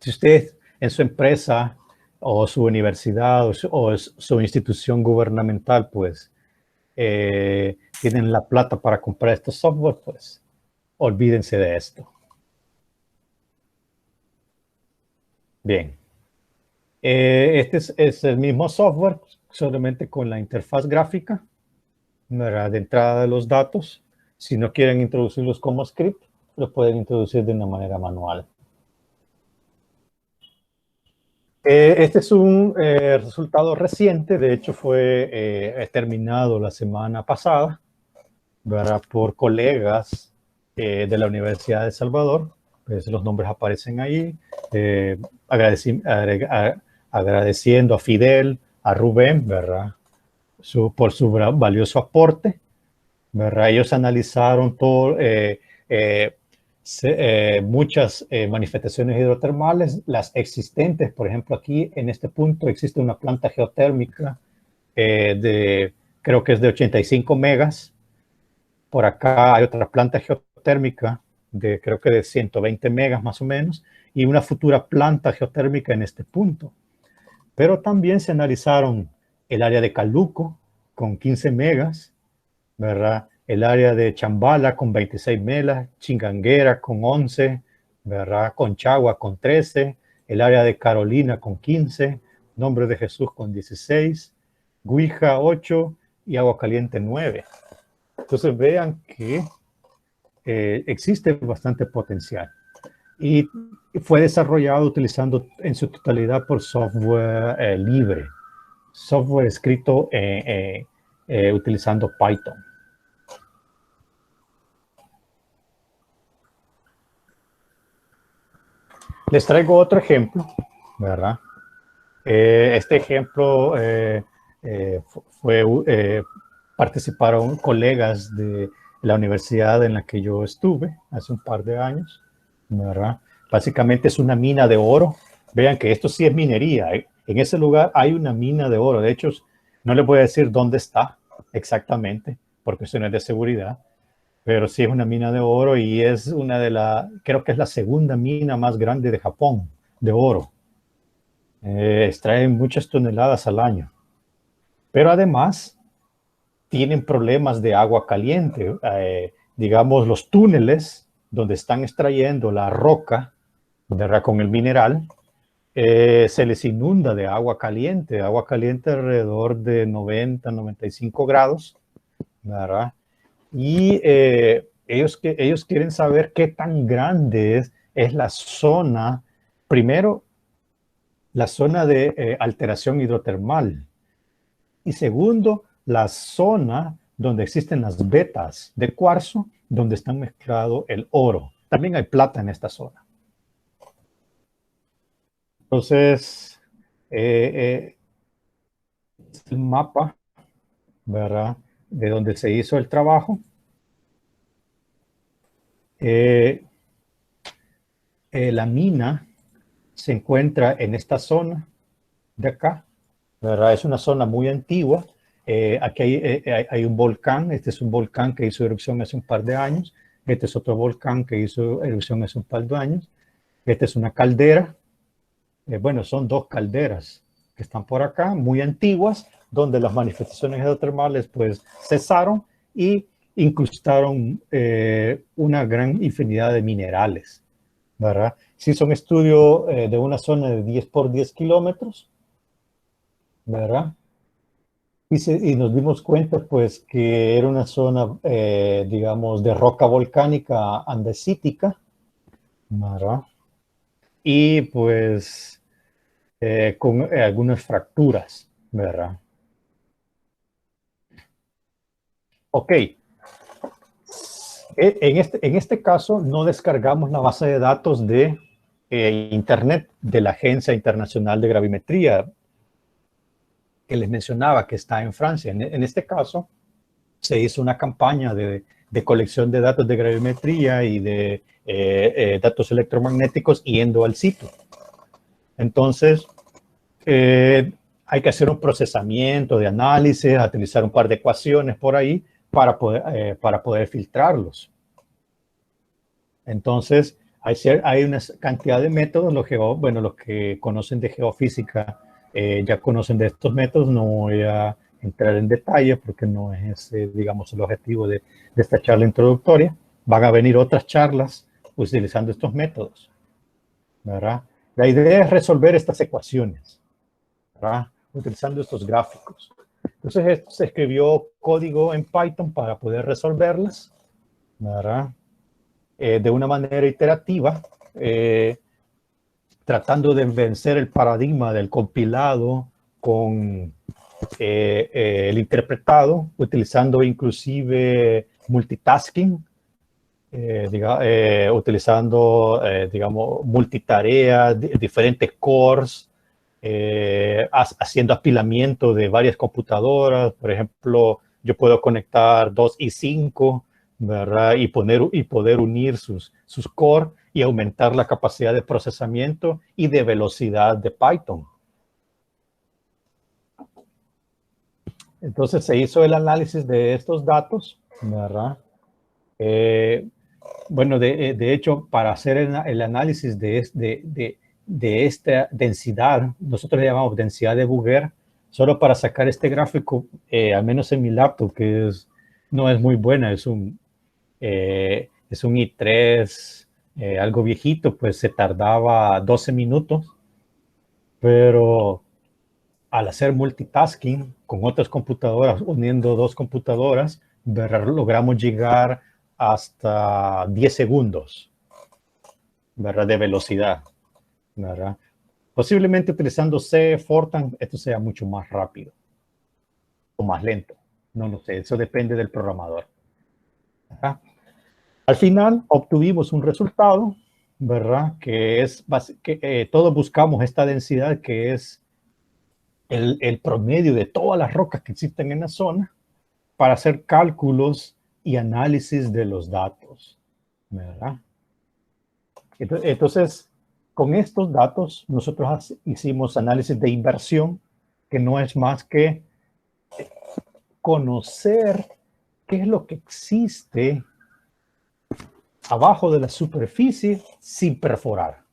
Si usted en su empresa o su universidad o su institución gubernamental, pues, tienen la plata para comprar estos software, pues, olvídense de esto. Bien. Este es el mismo software, solamente con la interfaz gráfica, ¿verdad? De entrada de los datos. Si no quieren introducirlos como script, los pueden introducir de una manera manual. Este es un resultado reciente, de hecho fue terminado la semana pasada, ¿verdad? Por colegas de la Universidad de Salvador. Pues los nombres aparecen ahí. Agradeciendo a Fidel, a Rubén, ¿verdad? Por su valioso aporte, ¿verdad? Ellos analizaron todo, muchas manifestaciones hidrotermales, las existentes. Por ejemplo, aquí en este punto existe una planta geotérmica creo que es de 85 megas. Por acá hay otra planta geotérmica creo que de 120 megas más o menos, y una futura planta geotérmica en este punto. Pero también se analizaron el área de Caluco con 15 megas, ¿verdad? El área de Chambala con 26 megas, Chinganguera con 11, ¿verdad? Conchagua con 13, el área de Carolina con 15, Nombre de Jesús con 16, Guija 8 y Agua Caliente 9. Entonces vean que existe bastante potencial. Y fue desarrollado utilizando en su totalidad por software libre, software escrito utilizando Python. Les traigo otro ejemplo, ¿verdad? Este ejemplo participaron colegas de la universidad en la que yo estuve hace un par de años, ¿verdad? Básicamente es una mina de oro. Vean que esto sí es minería. En ese lugar hay una mina de oro. De hecho, no les voy a decir dónde está exactamente, por cuestiones de seguridad, pero sí es una mina de oro y es creo que es la segunda mina más grande de Japón de oro. Extraen muchas toneladas al año. Pero además tienen problemas de agua caliente. Digamos, los túneles donde están extrayendo la roca, ¿verdad? Con el mineral, se les inunda de agua caliente alrededor de 90, 95 grados, ¿verdad? Y ellos quieren saber qué tan grande es la zona, primero, la zona de alteración hidrotermal, y segundo, la zona donde existen las vetas de cuarzo, donde está mezclado el oro. También hay plata en esta zona. Entonces, el mapa, ¿verdad? De donde se hizo el trabajo. La mina se encuentra en esta zona de acá, ¿verdad? Es una zona muy antigua. Aquí hay un volcán. Este es un volcán que hizo erupción hace un par de años. Este es otro volcán que hizo erupción hace un par de años. Esta es una caldera. Bueno, son dos calderas que están por acá, muy antiguas, donde las manifestaciones geotermales pues cesaron y incrustaron una gran infinidad de minerales, ¿verdad? Se hizo un estudio de una zona de 10 por 10 kilómetros, ¿verdad? Y nos dimos cuenta pues que era una zona, digamos, de roca volcánica andesítica, ¿verdad? Y pues con algunas fracturas, ¿verdad? Ok. En este caso no descargamos la base de datos de Internet de la Agencia Internacional de Gravimetría que les mencionaba que está en Francia. En este caso se hizo una campaña de colección de datos de gravimetría y de datos electromagnéticos yendo al sitio. Entonces, hay que hacer un procesamiento de análisis, utilizar un par de ecuaciones por ahí para poder filtrarlos. Entonces, hay una cantidad de métodos. Los que conocen de geofísica ya conocen de estos métodos. No voy a entrar en detalle porque no es digamos, el objetivo de esta charla introductoria. Van a venir otras charlas utilizando estos métodos, ¿verdad? La idea es resolver estas ecuaciones, ¿verdad? Utilizando estos gráficos. Entonces, esto se escribió código en Python para poder resolverlas, ¿verdad? De una manera iterativa, tratando de vencer el paradigma del compilado con el interpretado, utilizando inclusive multitasking, utilizando, digamos, multitareas, diferentes cores, haciendo apilamiento de varias computadoras. Por ejemplo, yo puedo conectar 2 y 5, ¿verdad? Y poder unir sus cores y aumentar la capacidad de procesamiento y de velocidad de Python. Entonces se hizo el análisis de estos datos, ¿verdad? Bueno, de hecho, para hacer el análisis de esta densidad, nosotros le llamamos densidad de Bouguer, solo para sacar este gráfico, al menos en mi laptop, que no es muy buena, es un i3, algo viejito, pues se tardaba 12 minutos, pero al hacer multitasking con otras computadoras, uniendo 2 computadoras, logramos llegar hasta 10 segundos, ¿verdad? De velocidad, ¿verdad? Posiblemente utilizando C, Fortran, esto sea mucho más rápido o más lento. No lo sé, eso depende del programador, ¿verdad? Al final obtuvimos un resultado, ¿verdad? Que es que todos buscamos esta densidad que es el promedio de todas las rocas que existen en la zona para hacer cálculos y análisis de los datos, ¿verdad? Entonces, con estos datos, nosotros hicimos análisis de inversión, que no es más que conocer qué es lo que existe abajo de la superficie sin perforar,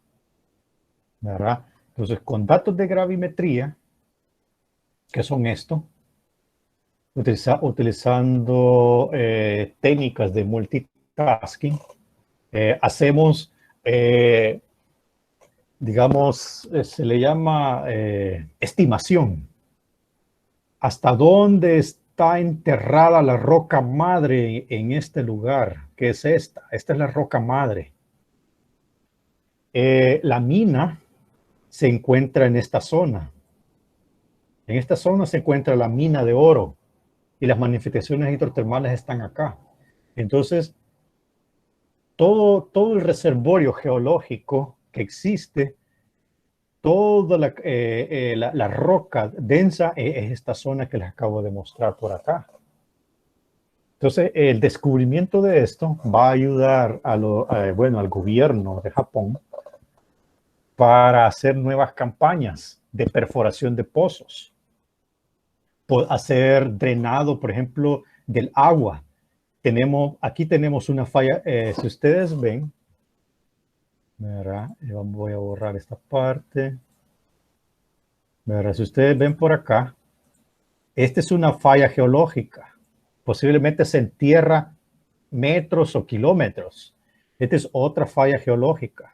¿verdad? Entonces, con datos de gravimetría, que son esto, utilizando técnicas de multitasking, hacemos, digamos, se le llama estimación. ¿Hasta dónde está enterrada la roca madre en este lugar? ¿Qué es esta? Esta es la roca madre. La mina se encuentra en esta zona. En esta zona se encuentra la mina de oro y las manifestaciones hidrotermales están acá. Entonces, todo el reservorio geológico que existe, toda la roca densa es esta zona que les acabo de mostrar por acá. Entonces, el descubrimiento de esto va a ayudar al gobierno de Japón para hacer nuevas campañas de perforación de pozos, hacer drenado, por ejemplo, del agua. Aquí tenemos una falla, si ustedes ven, ¿verdad? Voy a borrar esta parte. ¿Verdad? Si ustedes ven por acá, esta es una falla geológica. Posiblemente se entierra metros o kilómetros. Esta es otra falla geológica.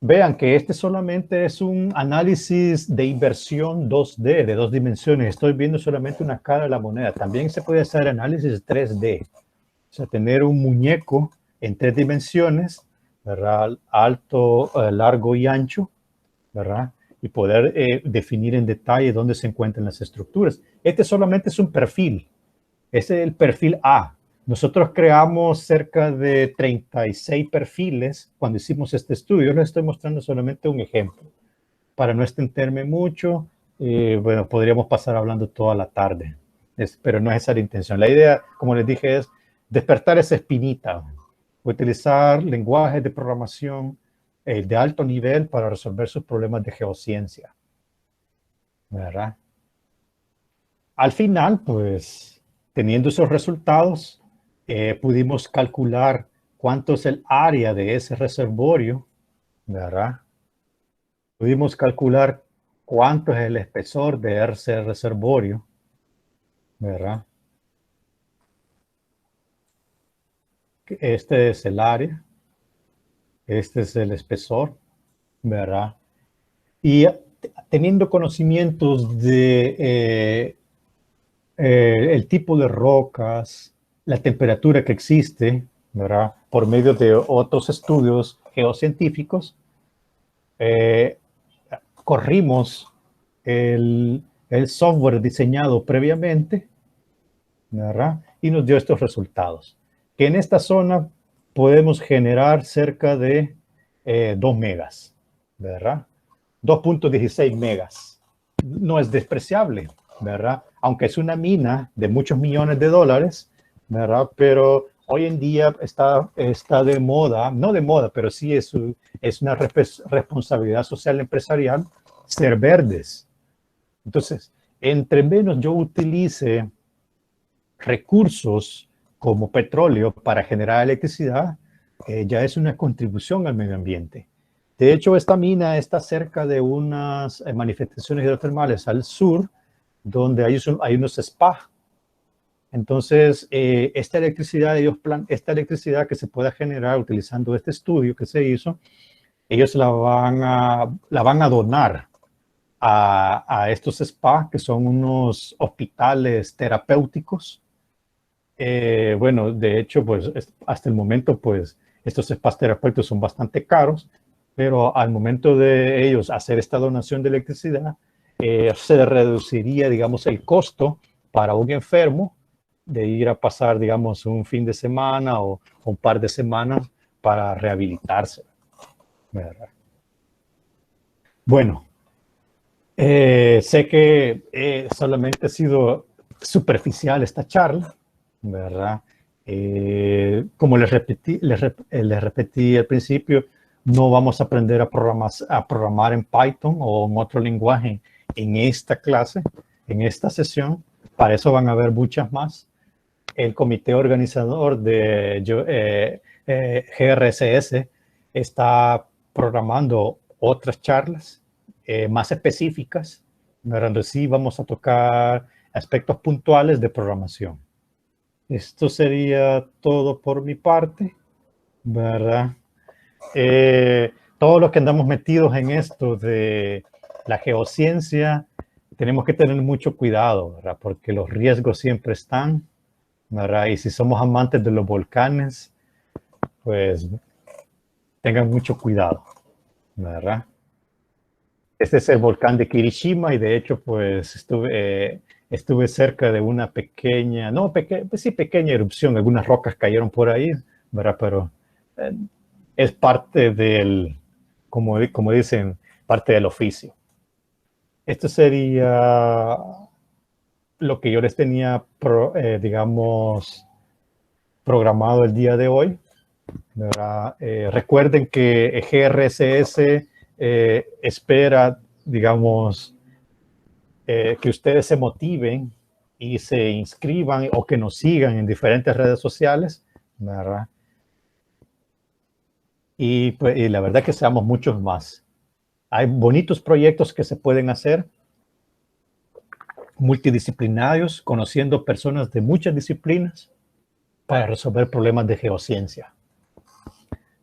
Vean que este solamente es un análisis de inversión 2D, de 2 dimensiones. Estoy viendo solamente una cara de la moneda. También se puede hacer análisis 3D. O sea, tener un muñeco en 3 dimensiones, ¿verdad? Alto, largo y ancho, ¿verdad? Y poder definir en detalle dónde se encuentran las estructuras. Este solamente es un perfil. Este es el perfil A. Nosotros creamos cerca de 36 perfiles cuando hicimos este estudio. Yo les estoy mostrando solamente un ejemplo. Para no extenderme mucho, bueno, podríamos pasar hablando toda la tarde, pero no es esa la intención. La idea, como les dije, es despertar esa espinita, utilizar lenguajes de programación de alto nivel para resolver sus problemas de geociencia, ¿verdad? Al final, pues, teniendo esos resultados, pudimos calcular cuánto es el área de ese reservorio, ¿verdad? Pudimos calcular cuánto es el espesor de ese reservorio, ¿verdad? Este es el área, este es el espesor, ¿verdad? Y teniendo conocimientos de el tipo de rocas, la temperatura que existe, ¿verdad? Por medio de otros estudios geocientíficos, eh, corrimos el software diseñado previamente, ¿verdad? Y nos dio estos resultados. Que en esta zona podemos generar cerca de 2 megas, ¿verdad? 2.16 megas. No es despreciable, ¿verdad? Aunque es una mina de muchos millones de dólares, ¿verdad? Pero hoy en día está de moda, no de moda, pero sí es una responsabilidad social empresarial ser verdes. Entonces, entre menos yo utilice recursos como petróleo para generar electricidad, ya es una contribución al medio ambiente. De hecho, esta mina está cerca de unas manifestaciones hidrotermales al sur, donde hay unos spas. Entonces, esta electricidad que se pueda generar utilizando este estudio que se hizo, ellos la van a donar a estos spas, que son unos hospitales terapéuticos. Bueno, de hecho, pues hasta el momento, pues estos spas terapéuticos son bastante caros, pero al momento de ellos hacer esta donación de electricidad, se reduciría, digamos, el costo para un enfermo de ir a pasar, digamos, un fin de semana o un par de semanas para rehabilitarse, ¿verdad? Bueno, sé que solamente ha sido superficial esta charla, ¿verdad? Como les repetí al principio, no vamos a aprender a programar en Python o en otro lenguaje en esta clase, en esta sesión. Para eso van a haber muchas más. El comité organizador de GRCS está programando otras charlas más específicas, donde sí vamos a tocar aspectos puntuales de programación. Esto sería todo por mi parte, ¿verdad? Todos los que andamos metidos en esto de la geociencia, tenemos que tener mucho cuidado, ¿verdad? Porque los riesgos siempre están, ¿verdad? Y si somos amantes de los volcanes, pues tengan mucho cuidado, ¿verdad? Este es el volcán de Kirishima y de hecho, pues estuve cerca de una pequeña, no, pues sí, pequeña erupción. Algunas rocas cayeron por ahí, ¿verdad? Pero eh, es parte como dicen, parte del oficio. Esto sería lo que yo les tenía, digamos, programado el día de hoy, ¿verdad? Recuerden que GRCS espera, digamos, que ustedes se motiven y se inscriban o que nos sigan en diferentes redes sociales, ¿verdad? Pues, y la verdad que seamos muchos más. Hay bonitos proyectos que se pueden hacer, multidisciplinarios, conociendo personas de muchas disciplinas para resolver problemas de geociencia.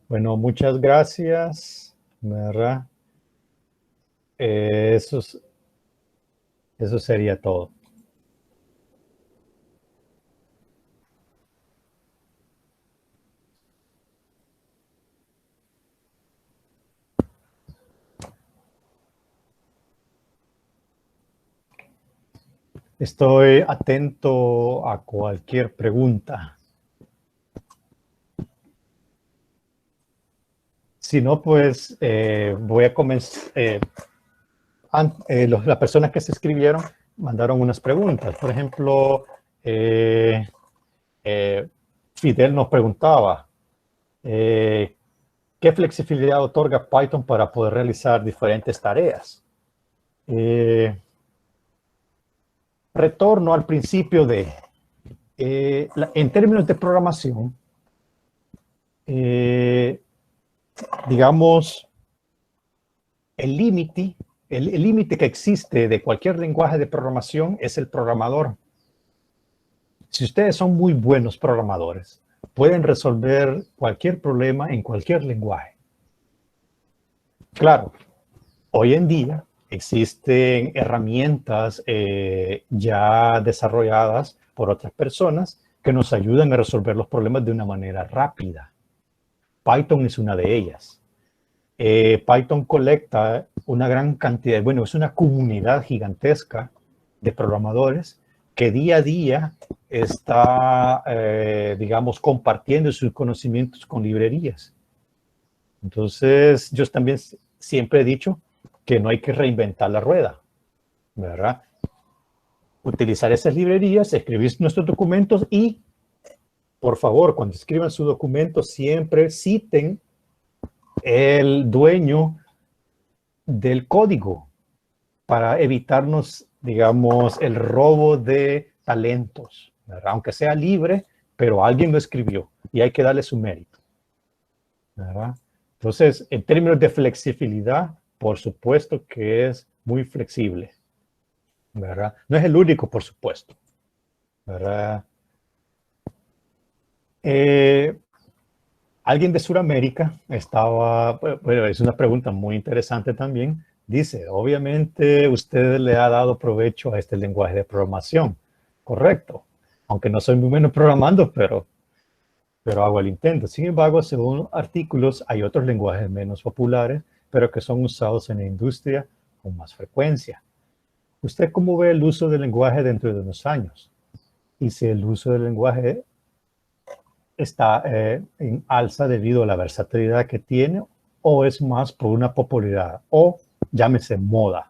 Bueno, muchas gracias, ¿verdad? Eso sería todo. Estoy atento a cualquier pregunta. Si no, pues voy a comenzar. Las personas que se escribieron mandaron unas preguntas. Por ejemplo, Fidel nos preguntaba, ¿qué flexibilidad otorga Python para poder realizar diferentes tareas? Retorno al principio en términos de programación, digamos, el límite que existe de cualquier lenguaje de programación es el programador. Si ustedes son muy buenos programadores, pueden resolver cualquier problema en cualquier lenguaje. Claro, hoy en día existen herramientas ya desarrolladas por otras personas que nos ayudan a resolver los problemas de una manera rápida. Python es una de ellas. Python colecta una gran cantidad, bueno, es una comunidad gigantesca de programadores que día a día está, digamos, compartiendo sus conocimientos con librerías. Entonces, yo también siempre he dicho que no hay que reinventar la rueda, ¿verdad? Utilizar esas librerías, escribir nuestros documentos y, por favor, cuando escriban su documento, siempre citen el dueño del código para evitarnos, digamos, el robo de talentos, ¿verdad? Aunque sea libre, pero alguien lo escribió y hay que darle su mérito, ¿verdad? Entonces, en términos de flexibilidad, por supuesto que es muy flexible, ¿verdad? No es el único, por supuesto, ¿verdad? Alguien de Sudamérica estaba, bueno, es una pregunta muy interesante también. Dice, obviamente usted le ha dado provecho a este lenguaje de programación. Correcto. Aunque no soy muy bueno programando, pero hago el intento. Sin embargo, según artículos, hay otros lenguajes menos populares, pero que son usados en la industria con más frecuencia. ¿Usted cómo ve el uso del lenguaje dentro de unos años? Y si el uso del lenguaje está en alza debido a la versatilidad que tiene o es más por una popularidad o llámese moda.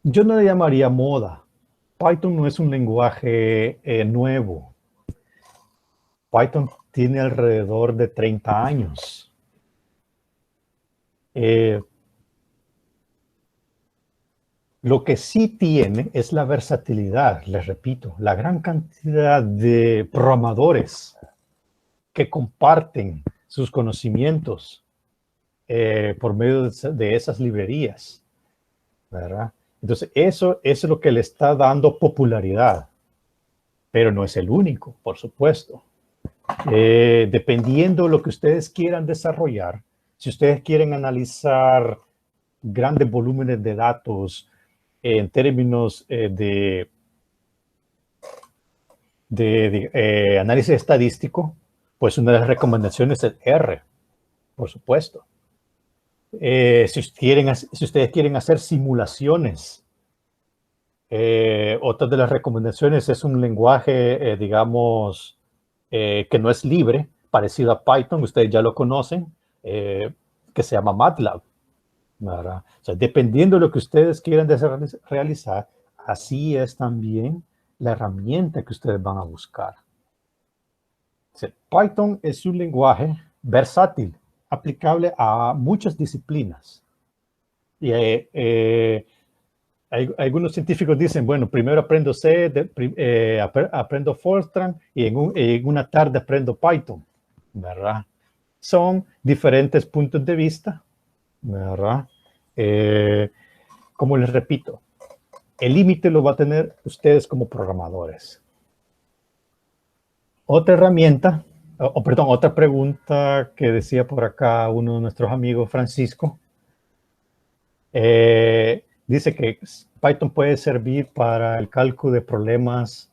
Yo no le llamaría moda. Python no es un lenguaje nuevo. Python tiene alrededor de 30 años. Lo que sí tiene es la versatilidad, les repito, la gran cantidad de programadores que comparten sus conocimientos por medio de esas librerías, ¿verdad? Entonces, eso es lo que le está dando popularidad, pero no es el único, por supuesto. Dependiendo de lo que ustedes quieran desarrollar, si ustedes quieren analizar grandes volúmenes de datos en términos de análisis estadístico, pues una de las recomendaciones es R, por supuesto. Si ustedes quieren hacer simulaciones, otra de las recomendaciones es un lenguaje, digamos, que no es libre, parecido a Python, ustedes ya lo conocen, que se llama MATLAB, ¿verdad? O sea, dependiendo de lo que ustedes quieran realizar, así es también la herramienta que ustedes van a buscar. O sea, Python es un lenguaje versátil, aplicable a muchas disciplinas. Y algunos científicos dicen, bueno, primero aprendo C, aprendo Fortran y en una tarde aprendo Python, ¿verdad? Son diferentes puntos de vista, ¿verdad? Como les repito, el límite lo va a tener ustedes como programadores. Otra herramienta, perdón, otra pregunta que decía por acá uno de nuestros amigos, Francisco, dice que Python puede servir para el cálculo de problemas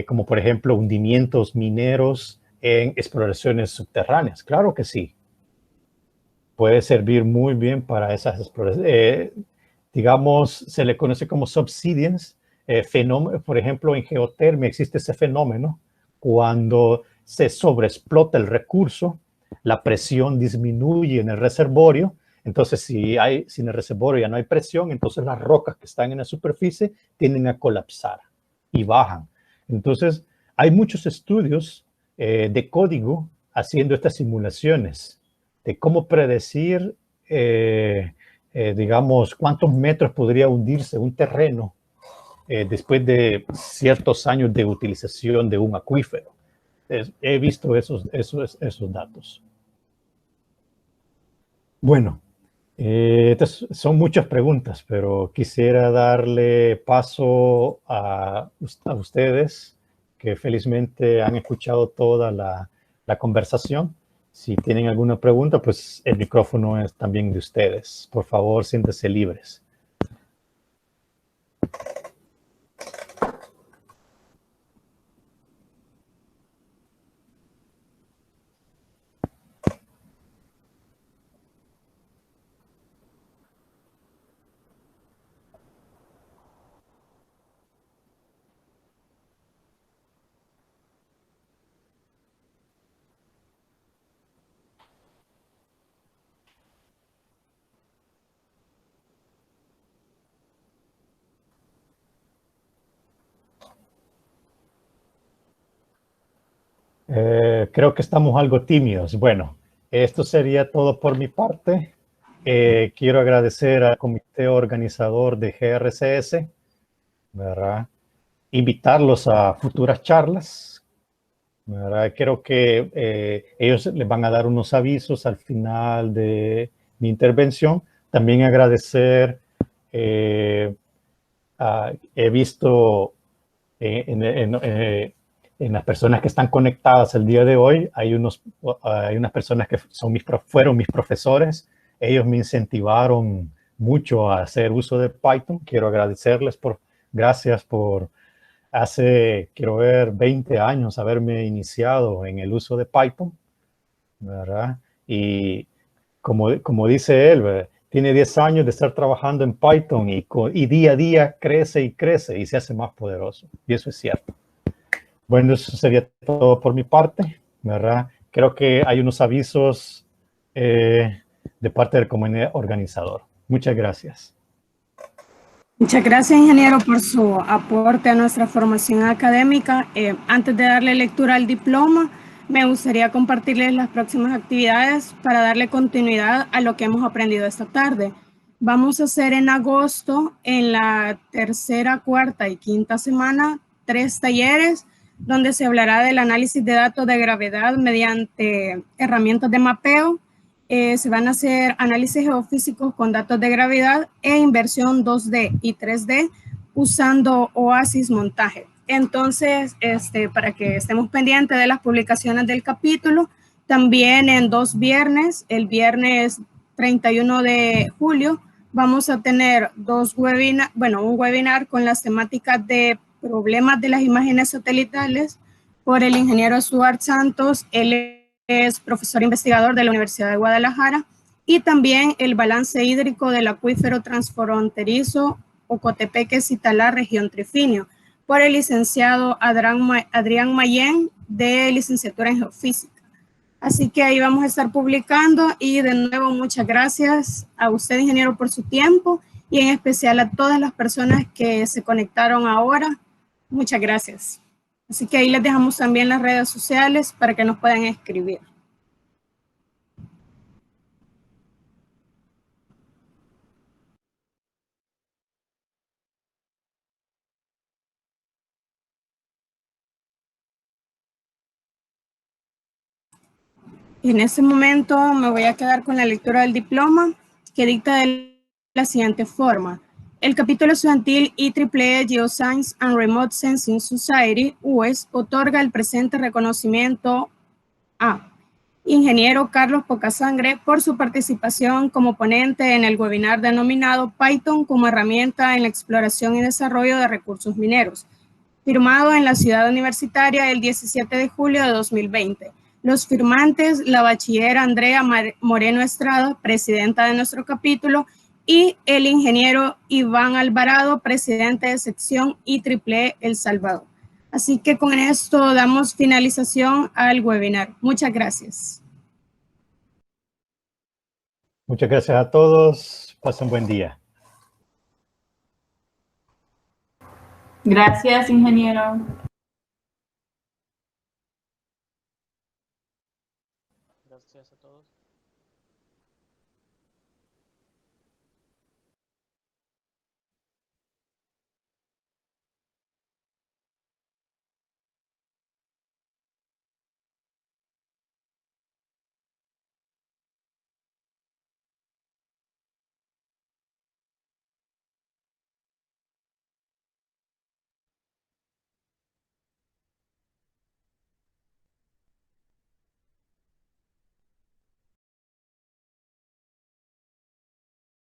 como por ejemplo hundimientos mineros en exploraciones subterráneas. Claro que sí. Puede servir muy bien para esas exploraciones. Digamos, se le conoce como subsidence. Por ejemplo, en geotermia existe ese fenómeno cuando se sobreexplota el recurso, la presión disminuye en el reservorio. Entonces, si en el reservorio ya no hay presión, entonces las rocas que están en la superficie tienden a colapsar y bajan. Entonces, hay muchos estudios de código haciendo estas simulaciones de cómo predecir, digamos, cuántos metros podría hundirse un terreno después de ciertos años de utilización de un acuífero. He visto esos datos. Bueno, estas son muchas preguntas, pero quisiera darle paso a ustedes, que felizmente han escuchado toda la conversación. Si tienen alguna pregunta, pues el micrófono es también de ustedes. Por favor, siéntense libres. Creo que estamos algo tímidos. Bueno, esto sería todo por mi parte. Quiero agradecer al comité organizador de GRCS, ¿verdad? Invitarlos a futuras charlas, ¿verdad? Creo que ellos les van a dar unos avisos al final de mi intervención. También agradecer, he visto en las personas que están conectadas el día de hoy, hay unas personas que fueron mis profesores. Ellos me incentivaron mucho a hacer uso de Python. Quiero agradecerles gracias por quiero ver, 20 años haberme iniciado en el uso de Python, ¿verdad? Y como dice él, ¿verdad? Tiene 10 años de estar trabajando en Python y día a día crece y crece y se hace más poderoso. Y eso es cierto. Bueno, eso sería todo por mi parte, ¿verdad? Creo que hay unos avisos de parte del comité organizador. Muchas gracias. Muchas gracias, ingeniero, por su aporte a nuestra formación académica. Antes de darle lectura al diploma, me gustaría compartirles las próximas actividades para darle continuidad a lo que hemos aprendido esta tarde. Vamos a hacer en agosto, en la tercera, cuarta y quinta semana, 3 talleres donde se hablará del análisis de datos de gravedad mediante herramientas de mapeo. Se van a hacer análisis geofísicos con datos de gravedad e inversión 2D y 3D usando OASIS montaje. Entonces, para que estemos pendientes de las publicaciones del capítulo, también en 2 viernes, el viernes 31 de julio, vamos a tener un webinar con las temáticas de problemas de las imágenes satelitales por el ingeniero Stuart Santos. Él es profesor investigador de la Universidad de Guadalajara, y también el balance hídrico del acuífero transfronterizo Ocotepeque-Citalá, región Trifinio, por el licenciado Adrián Mayén, de licenciatura en geofísica. Así que ahí vamos a estar publicando, y de nuevo muchas gracias a usted, ingeniero, por su tiempo, y en especial a todas las personas que se conectaron ahora. Muchas gracias. Así que ahí les dejamos también las redes sociales para que nos puedan escribir. En este momento me voy a quedar con la lectura del diploma, que dicta de la siguiente forma. El capítulo estudiantil IEEE Geoscience and Remote Sensing Society, UES, otorga el presente reconocimiento a ingeniero Carlos Pocasangre por su participación como ponente en el webinar denominado Python como herramienta en la exploración y desarrollo de recursos mineros, firmado en la Ciudad Universitaria el 17 de julio de 2020. Los firmantes, la bachiller Andrea Moreno Estrada, presidenta de nuestro capítulo, y el ingeniero Iván Alvarado, presidente de sección IEEE El Salvador. Así que con esto damos finalización al webinar. Muchas gracias. Muchas gracias a todos. Pasen buen día. Gracias, ingeniero.